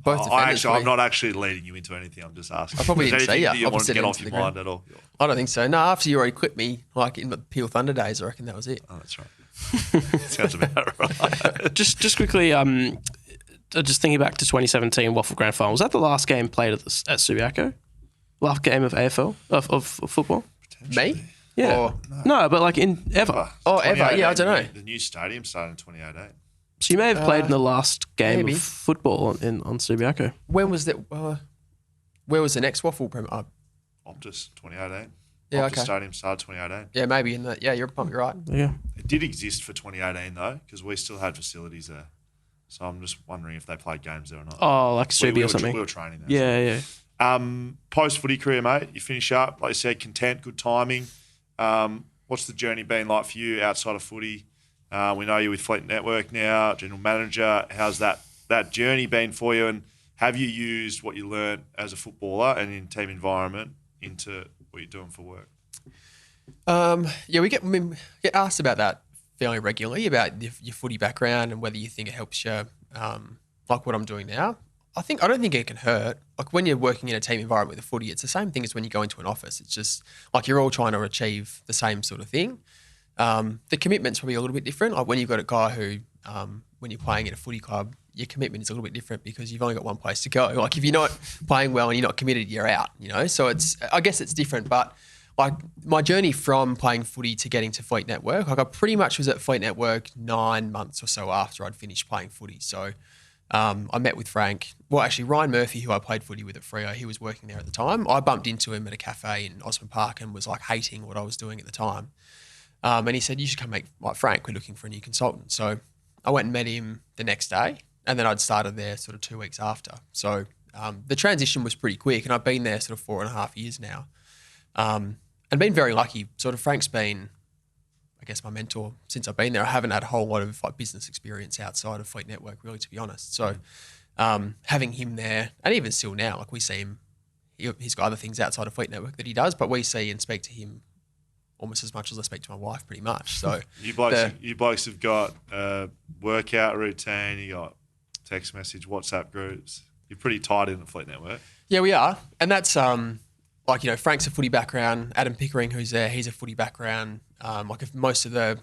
[SPEAKER 1] I'm not actually leading you into anything. I'm just asking.
[SPEAKER 3] I probably didn't see you.
[SPEAKER 1] Want to get off your mind at all?
[SPEAKER 3] I don't think so. No, after you already clipped me, like in the Peel Thunder days, I reckon that was it.
[SPEAKER 1] Oh, that's right. Sounds about right.
[SPEAKER 2] Just quickly, just thinking back to 2017 Waffle Grand Final. Was that the last game played at Subiaco? Last game of AFL of football?
[SPEAKER 3] Me?
[SPEAKER 2] Yeah.
[SPEAKER 3] Or,
[SPEAKER 2] no, but like in ever.
[SPEAKER 3] Oh, ever? Yeah, I don't know.
[SPEAKER 1] The new stadium started in 2018.
[SPEAKER 2] So you may have played in the last game of football on Subiaco.
[SPEAKER 3] When was that? Where was the next Waffle Prem?
[SPEAKER 1] Optus, 2018.
[SPEAKER 3] Yeah,
[SPEAKER 1] Optus Stadium started 2018.
[SPEAKER 3] Yeah, maybe in that. Yeah, you're probably right.
[SPEAKER 2] Yeah.
[SPEAKER 1] It did exist for 2018 though, because we still had facilities there. So I'm just wondering if they played games there or not.
[SPEAKER 2] Oh, like Subi or something.
[SPEAKER 1] We were training there.
[SPEAKER 2] Yeah.
[SPEAKER 1] Post footy career, mate. You finish up, like you said, content, good timing. What's the journey been like for you outside of footy? We know you're with Fleet Network now, general manager. How's that journey been for you? And have you used what you learned as a footballer and in team environment into what you're doing for work?
[SPEAKER 3] Yeah, we get asked about that fairly regularly, about your footy background and whether you think it helps you, like what I'm doing now. I don't think it can hurt. Like when you're working in a team environment with a footy, it's the same thing as when you go into an office. It's just like you're all trying to achieve the same sort of thing. The commitment's probably a little bit different. Like when you've got a guy who, when you're playing in a footy club, your commitment is a little bit different because you've only got one place to go. Like if you're not playing well and you're not committed, you're out, you know? So I guess it's different, but like my journey from playing footy to getting to Fleet Network, like I pretty much was at Fleet Network 9 months or so after I'd finished playing footy. So I met with Frank. Well, actually, Ryan Murphy, who I played footy with at Freo, he was working there at the time. I bumped into him at a cafe in Osborne Park and was like hating what I was doing at the time. And he said, you should come meet like Frank. We're looking for a new consultant. So I went and met him the next day, and then I'd started there sort of 2 weeks after. So the transition was pretty quick, and I've been there sort of 4.5 years now, and been very lucky. Sort of Frank's been, I guess, my mentor since I've been there. I haven't had a whole lot of like business experience outside of Fleet Network, really, to be honest. So having him there, and even still now, like we see him, he's got other things outside of Fleet Network that he does, but we see and speak to him almost as much as I speak to my wife, pretty much. So
[SPEAKER 1] you blokes have got a workout routine, you got text message, WhatsApp groups. You're pretty tied in the Fleet Network.
[SPEAKER 3] Yeah, we are, and that's like, you know, Frank's a footy background. Adam Pickering, who's there, he's a footy background. Like if most of the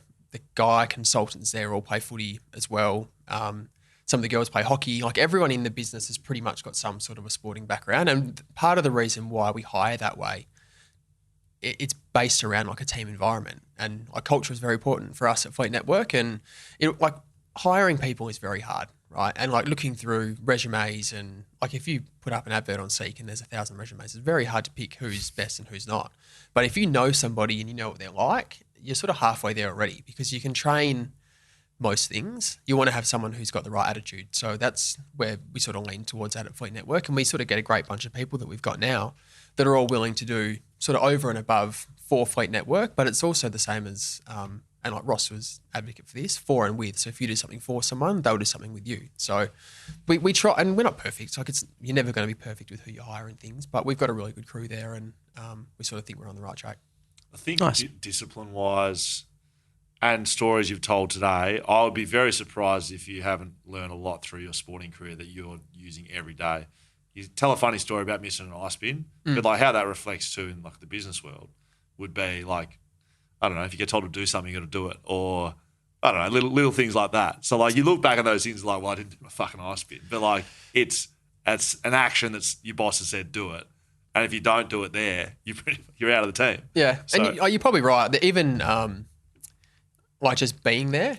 [SPEAKER 3] guy consultants there all play footy as well. Some of the girls play hockey. Like everyone in the business has pretty much got some sort of a sporting background, and part of the reason why we hire that way, it's based around like a team environment, and like culture is very important for us at Fleet Network. And like hiring people is very hard, right? And like looking through resumes, and like if you put up an advert on Seek and there's 1,000 resumes, it's very hard to pick who's best and who's not. But if you know somebody and you know what they're like, you're sort of halfway there already, because you can train most things. You want to have someone who's got the right attitude. So that's where we sort of lean towards that at Fleet Network, and we sort of get a great bunch of people that we've got now that are all willing to do sort of over and above for Fleet Network, but it's also the same as, and like Ross was advocate for this, for and with. So if you do something for someone, they'll do something with you. So we try, and we're not perfect. Like you're never going to be perfect with who you hire and things, but we've got a really good crew there, and we sort of think we're on the right track.
[SPEAKER 1] I think discipline-wise and stories you've told today, I would be very surprised if you haven't learned a lot through your sporting career that you're using every day. You tell a funny story about missing an ice bin, but like how that reflects too in like the business world would be like, I don't know, if you get told to do something, you got to do it, or I don't know, little things like that. So like you look back on those things like, well, I didn't do my fucking ice bin, but like it's an action that's your boss has said do it, and if you don't do it there, you're out of the team.
[SPEAKER 3] Yeah, so, and you're probably right. Even like just being there.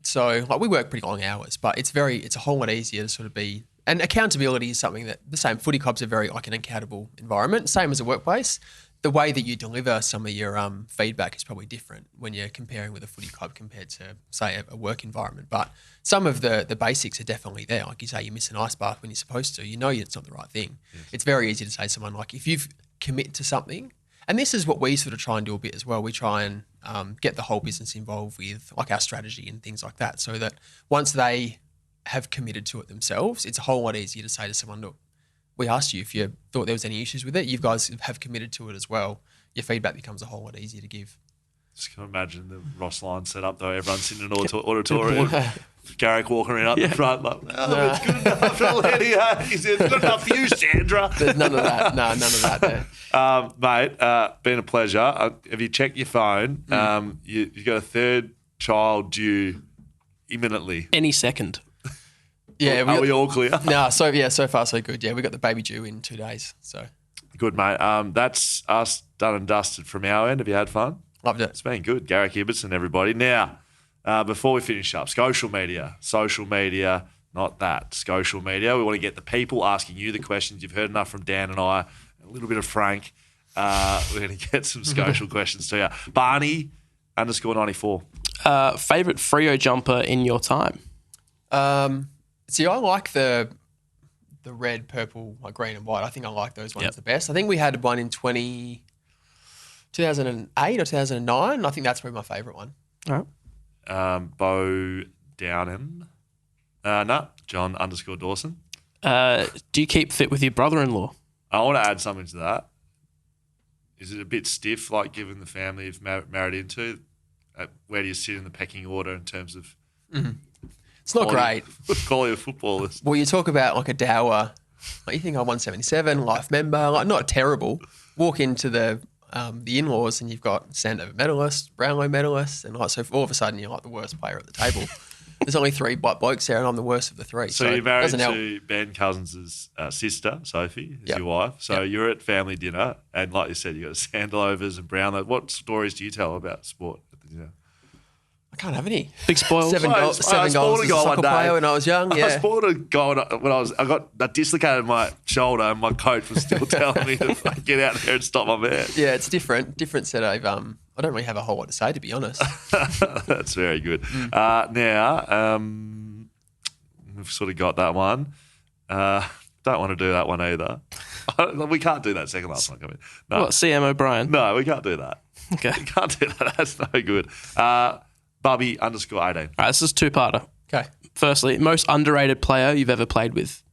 [SPEAKER 3] So like we work pretty long hours, but it's a whole lot easier to sort of be. And accountability is something that the same footy clubs are very like an accountable environment, same as a workplace. The way that you deliver some of your feedback is probably different when you're comparing with a footy club compared to, say, a work environment. But some of the basics are definitely there. Like you say, you miss an ice bath when you're supposed to. You know it's not the right thing. Yes. It's very easy to say to someone, like, if you've commit to something, and this is what we sort of try and do a bit as well. We try and get the whole business involved with like our strategy and things like that, so that once they have committed to it themselves, it's a whole lot easier to say to someone, look, we asked you if you thought there was any issues with it. You guys have committed to it as well. Your feedback becomes a whole lot easier to give.
[SPEAKER 1] Just can imagine the Ross line set up though. Everyone's sitting in an auditorium. Garrick walking around up the front like, it's good enough already. It's good enough for you, Sandra.
[SPEAKER 3] There's none of that. No, none of that there.
[SPEAKER 1] Mate, been a pleasure. Have you checked your phone? You've got a third child due imminently.
[SPEAKER 2] Any second.
[SPEAKER 3] Yeah,
[SPEAKER 1] are we all clear?
[SPEAKER 3] No, so far so good. Yeah, we got the baby due in 2 days. So
[SPEAKER 1] good, mate. That's us done and dusted from our end. Have you had fun?
[SPEAKER 3] Loved it.
[SPEAKER 1] It's been good. Garrick Ibbotson, everybody. Now, before we finish up, social media, not that. Social media. We want to get the people asking you the questions. You've heard enough from Dan and I, a little bit of Frank. We're going to get some social questions to you. Barney _94.
[SPEAKER 2] Favorite Freo jumper in your time?
[SPEAKER 3] See, I like the red, purple, like green and white. I think I like those ones the best. I think we had one in 2008 or 2009. I think that's probably my favourite one.
[SPEAKER 2] All right.
[SPEAKER 1] Bo Downen. John _Dawson.
[SPEAKER 2] Do you keep fit with your brother-in-law?
[SPEAKER 1] I want to add something to that. Is it a bit stiff, like given the family you've married into? Where do you sit in the pecking order in terms of...
[SPEAKER 3] Mm-hmm. It's not great.
[SPEAKER 1] Quality of footballers.
[SPEAKER 3] Well, you talk about like a dower, like you think I'm 177, life member, like not terrible. Walk into the in-laws and you've got Sandover medalist, Brownlow medalist, and like so all of a sudden you're like the worst player at the table. There's only 3 white blokes there and I'm the worst of the 3.
[SPEAKER 1] So you're married to Ben Cousins' sister, Sophie, is your wife. So you're at family dinner and like you said, you've got Sandovers and Brownlow. What stories do you tell about sport at the dinner?
[SPEAKER 3] I can't have any.
[SPEAKER 2] Big spoils.
[SPEAKER 3] 7 goals as a soccer player when I was young. Yeah.
[SPEAKER 1] I spoiled a goal when I dislocated my shoulder and my coach was still telling me to get out there and stop my man.
[SPEAKER 3] Yeah, it's different set of. I don't really have a whole lot to say, to be honest.
[SPEAKER 1] That's very good. Now, we've sort of got that one. Don't want to do that one either. We can't do that second last one. No.
[SPEAKER 2] What, CM O'Brien?
[SPEAKER 1] No, we can't do that.
[SPEAKER 2] Okay.
[SPEAKER 1] We can't do that. That's no good. Bubby _18.
[SPEAKER 2] All right, this is 2-parter.
[SPEAKER 3] Okay.
[SPEAKER 2] Firstly, most underrated player you've ever played with?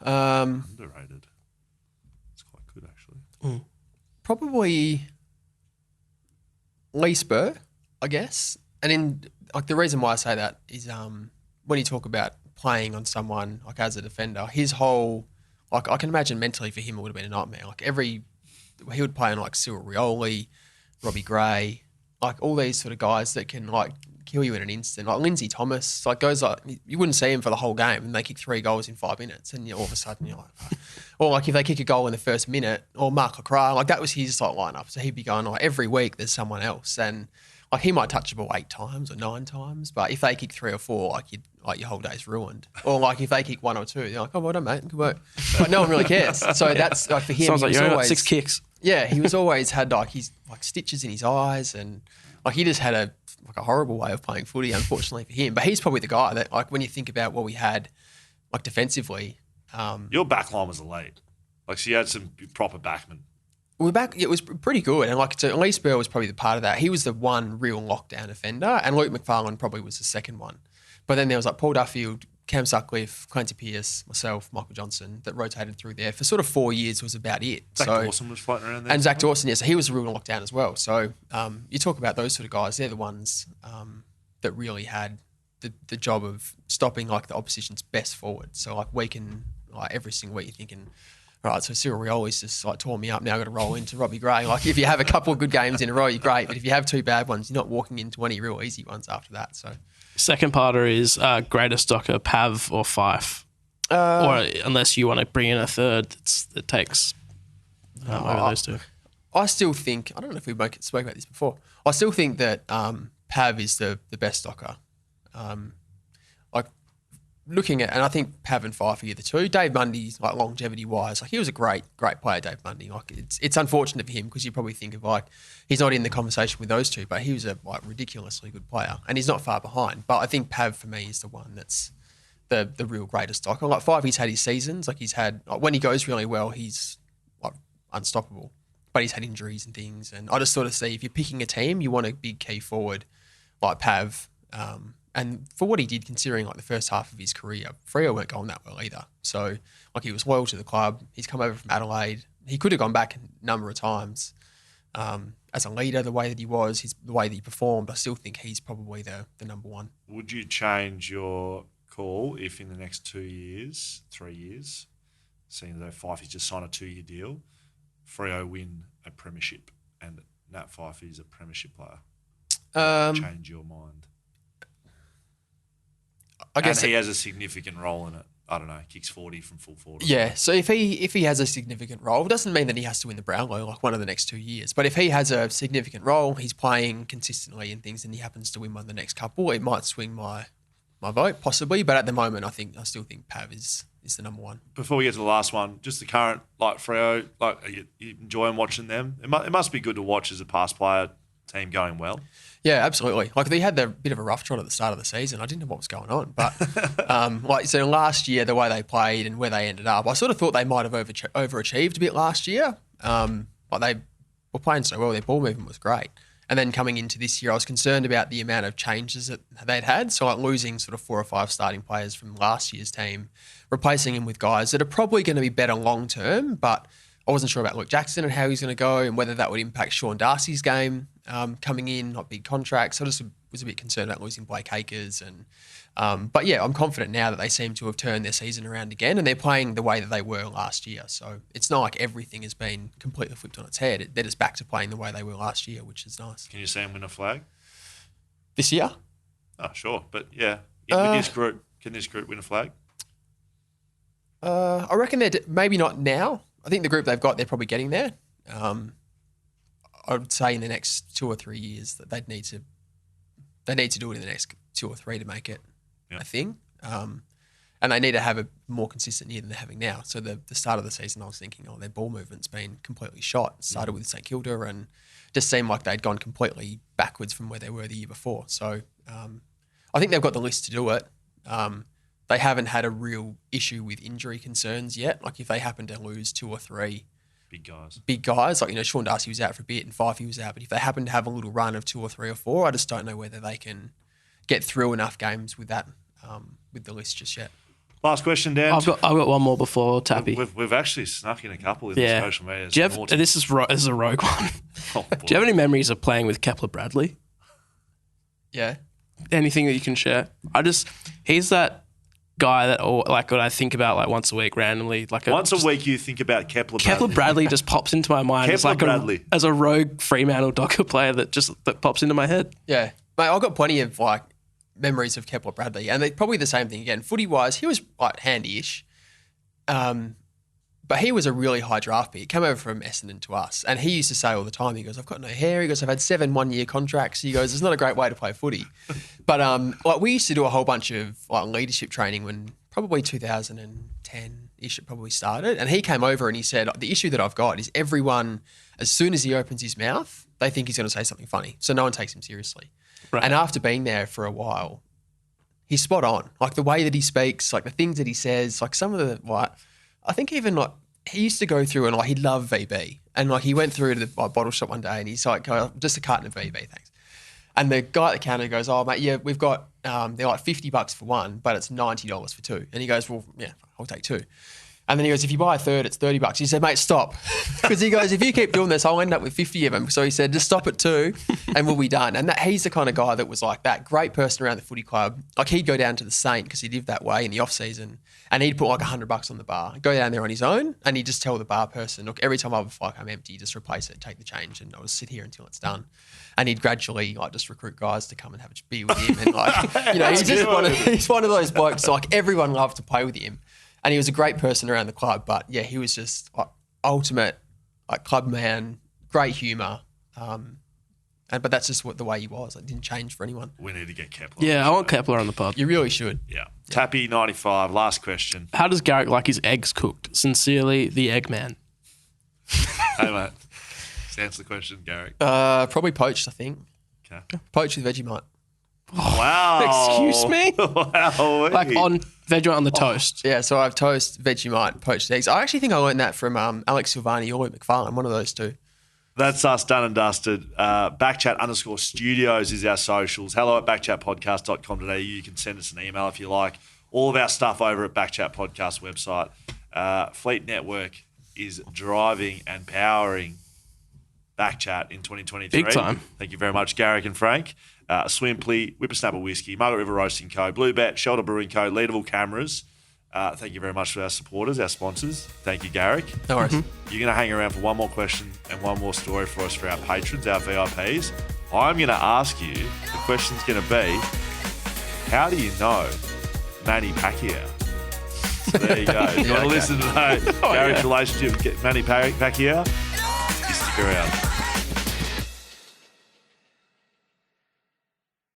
[SPEAKER 1] Underrated. It's quite good, actually.
[SPEAKER 3] Probably Lee Spur, I guess. And in like the reason why I say that is when you talk about playing on someone like as a defender, his whole like I can imagine mentally for him it would have been a nightmare. Like he would play on like Cyril Rioli, Robbie Gray, like all these sort of guys that can like kill you in an instant. Like Lindsay Thomas, like goes like you wouldn't see him for the whole game, and they kick 3 goals in 5 minutes, and all of a sudden you're like, or like if they kick a goal in the first minute, or Mark Lacroix, like that was his like lineup. So he'd be going like every week there's someone else, and like he might touch the ball 8 times or 9 times, but if they kick 3 or 4, like your whole day's ruined. Or like if they kick 1 or 2, you're like, oh, well done, mate, good work. But no one really cares. So that's like for him.
[SPEAKER 2] Sounds like you only got 6 kicks.
[SPEAKER 3] Yeah, he was always had like his like stitches in his eyes, and like he just had a horrible way of playing footy, unfortunately for him. But he's probably the guy that, like, when you think about what we had, like defensively.
[SPEAKER 1] Your backline was elite. Like, so you had some proper backmen.
[SPEAKER 3] Well, it was pretty good, and like so Lee Spur was probably the part of that. He was the one real lockdown offender, and Luke McFarlane probably was the second one. But then there was like Paul Duffield, Cam Sutcliffe, Clancy Pearce, myself, Michael Johnson that rotated through there for sort of 4 years was about it.
[SPEAKER 1] Zach Dawson was floating around there.
[SPEAKER 3] And Zach Dawson, yeah, so he was a real lockdown as well. So you talk about those sort of guys, they're the ones that really had the job of stopping like the opposition's best forward. So like every single week you're thinking, all right, so Cyril Rioli's just like tore me up. Now I've got to roll into Robbie Gray. Like if you have a couple of good games in a row, you're great. But if you have 2 bad ones, you're not walking into any real easy ones after that. So
[SPEAKER 2] second parter is greatest docker, Pav or Fife? Or unless you want to bring in a third, it takes over those 2.
[SPEAKER 3] I still think, I don't know if we spoke about this before, I still think that Pav is the best docker. Like looking at, and I think Pav and Fife are the 2. Dave Mundy's like longevity wise, like he was a great player, Dave Mundy. Like it's unfortunate for him because you probably think of like he's not in the conversation with those 2, but he was a like ridiculously good player, and he's not far behind. But I think Pav for me is the one that's the real greatest docker. Like Fife, he's had his seasons. Like he's had when he goes really well, he's like unstoppable. But he's had injuries and things, and I just sort of see if you're picking a team, you want a big key forward like Pav. And for what he did, considering like the first half of his career, Freo weren't going that well either. So like he was loyal to the club. He's come over from Adelaide. He could have gone back a number of times. As a leader, the way that he was, the way that he performed, I still think he's probably the number one.
[SPEAKER 1] Would you change your call if in the next 2 years, 3 years, seeing though Fife has just signed a 2-year deal, Freo win a premiership and Nat Fife is a premiership player? Change your mind? I guess he has a significant role in it. I don't know, kicks 40 from full forward.
[SPEAKER 3] Yeah, so if he has a significant role, it doesn't mean that he has to win the Brownlow like one of the next 2 years. But if he has a significant role, he's playing consistently and things, and he happens to win one of the next couple, it might swing my vote possibly. But at the moment, I still think Pav is the number one.
[SPEAKER 1] Before we get to the last one, just the current like Freo, like are you enjoying watching them? It must be good to watch as a past player team going well.
[SPEAKER 3] Yeah, absolutely. Like they had the bit of a rough trot at the start of the season. I didn't know what was going on, but so last year the way they played and where they ended up, I sort of thought they might have overachieved a bit last year. Like they were playing so well, their ball movement was great. And then coming into this year, I was concerned about the amount of changes that they'd had. So like losing sort of 4 or 5 starting players from last year's team, replacing them with guys that are probably going to be better long term, but I wasn't sure about Luke Jackson and how he's going to go and whether that would impact Sean Darcy's game coming in, not big contracts. I just was a bit concerned about losing Blake Acres. But yeah, I'm confident now that they seem to have turned their season around again and they're playing the way that they were last year. So it's not like everything has been completely flipped on its head. They're just back to playing the way they were last year, which is nice.
[SPEAKER 1] Can you see them win a flag?
[SPEAKER 3] This year?
[SPEAKER 1] Oh, sure. But yeah, with this group, can this group win a flag?
[SPEAKER 3] I reckon they're maybe not now. I think the group they've got, they're probably getting there. I would say in the next 2 or 3 years that they need to do it in the next 2 or 3 to make it a thing. And they need to have a more consistent year than they're having now. So the start of the season, I was thinking, their ball movement's been completely shot. It started with St Kilda and just seemed like they'd gone completely backwards from where they were the year before. So I think they've got the list to do it. They haven't had a real issue with injury concerns yet. Like if they happen to lose 2 or 3 big guys, like Sean Darcy was out for a bit and Fifey was out, but if they happen to have a little run of 2 or 3 or 4, I just don't know whether they can get through enough games with that with the list just yet.
[SPEAKER 1] Last question, Dan.
[SPEAKER 2] I've got one more before Tappy.
[SPEAKER 1] We've actually snuck in a couple in the social media.
[SPEAKER 2] Do you have, this is a rogue one. Do you have any memories of playing with Kepler Bradley?
[SPEAKER 3] Yeah.
[SPEAKER 2] Anything that you can share? He's that guy that, when I think about once a week randomly,
[SPEAKER 1] once a week you think about Kepler Bradley.
[SPEAKER 2] Kepler Bradley just pops into my mind as a rogue Fremantle Docker player that pops into my head.
[SPEAKER 3] Yeah, mate, I've got plenty of memories of Kepler Bradley, and they're probably the same thing again. Footy wise, he was handy-ish, But he was a really high draft pick. He came over from Essendon to us. And he used to say all the time, he goes, I've got no hair. He goes, I've had 7 one-year contracts. He goes, it's not a great way to play footy. But like we used to do a whole bunch of like leadership training when probably 2010-ish it probably started. And he came over and he said, the issue that I've got is everyone, as soon as he opens his mouth, they think he's going to say something funny. So no one takes him seriously. Right. And after being there for a while, he's spot on. Like the way that he speaks, like the things that he says, like some of the, like, I think even like he used to go through and like he loved VB. And like he went through to the bottle shop one day and he's like, oh, just a carton of VB, thanks. And the guy at the counter goes, oh, mate, yeah, we've got, they're like $50 for one, but it's $90 for two. And he goes, well, yeah, I'll take two. And then he goes, if you buy a third, it's $30. He said, mate, stop. Because he goes, if you keep doing this, I'll end up with 50 of them. So he said, just stop at 2 and we'll be done. And he's the kind of guy that was like that great person around the footy club. Like he'd go down to the Saint because he lived that way in the off season and he'd put like $100 on the bar, go down there on his own and he'd just tell the bar person, look, every time I'm empty, just replace it, take the change and I'll just sit here until it's done. And he'd gradually like just recruit guys to come and have a beer with him. And like, you know, he's one of those blokes, like everyone loved to play with him. And he was a great person around the club, but yeah, he was just like ultimate like club man, great humour. But that's just the way he was. It didn't change for anyone.
[SPEAKER 1] We need to get Kepler.
[SPEAKER 2] Yeah, I want Kepler on the pod.
[SPEAKER 3] You really should.
[SPEAKER 1] Yeah. Tappy95, last question.
[SPEAKER 2] How does Garrick like his eggs cooked? Sincerely, the Eggman.
[SPEAKER 1] Hey, mate. Just answer the question, Garrick.
[SPEAKER 3] Probably poached, I think.
[SPEAKER 1] Okay.
[SPEAKER 3] Poached with Vegemite.
[SPEAKER 1] Wow.
[SPEAKER 2] Excuse me?
[SPEAKER 1] Wow.
[SPEAKER 2] Like on Vegemite on the toast.
[SPEAKER 3] Yeah, so I've toast, Vegemite, poached eggs. I actually think I learned that from Alex Silvani or McFarlane, one of those two.
[SPEAKER 1] That's us done and dusted. BackChat_studios is our socials. hello@backchatpodcast.com.au. You can send us an email if you like. All of our stuff over at BackChat Podcast website. Fleet Network is driving and powering BackChat in 2023.
[SPEAKER 2] Big time.
[SPEAKER 1] Thank you very much, Garrick and Frank. Swimply, Whippersnapper Whisky, Margaret River Roasting Co, BlueBet, Shelter Brewing Co, Leadable Cameras. Thank you very much for our supporters, our sponsors. Thank you, Garrick.
[SPEAKER 3] No worries.
[SPEAKER 1] You're going to hang around for one more question and one more story for us for our patrons, our VIPs. I'm going to ask you, the question's going to be, how do you know Manny Pacquiao? So there you go. If you want to listen to Garrick's relationship with Manny Pacquiao, you stick around.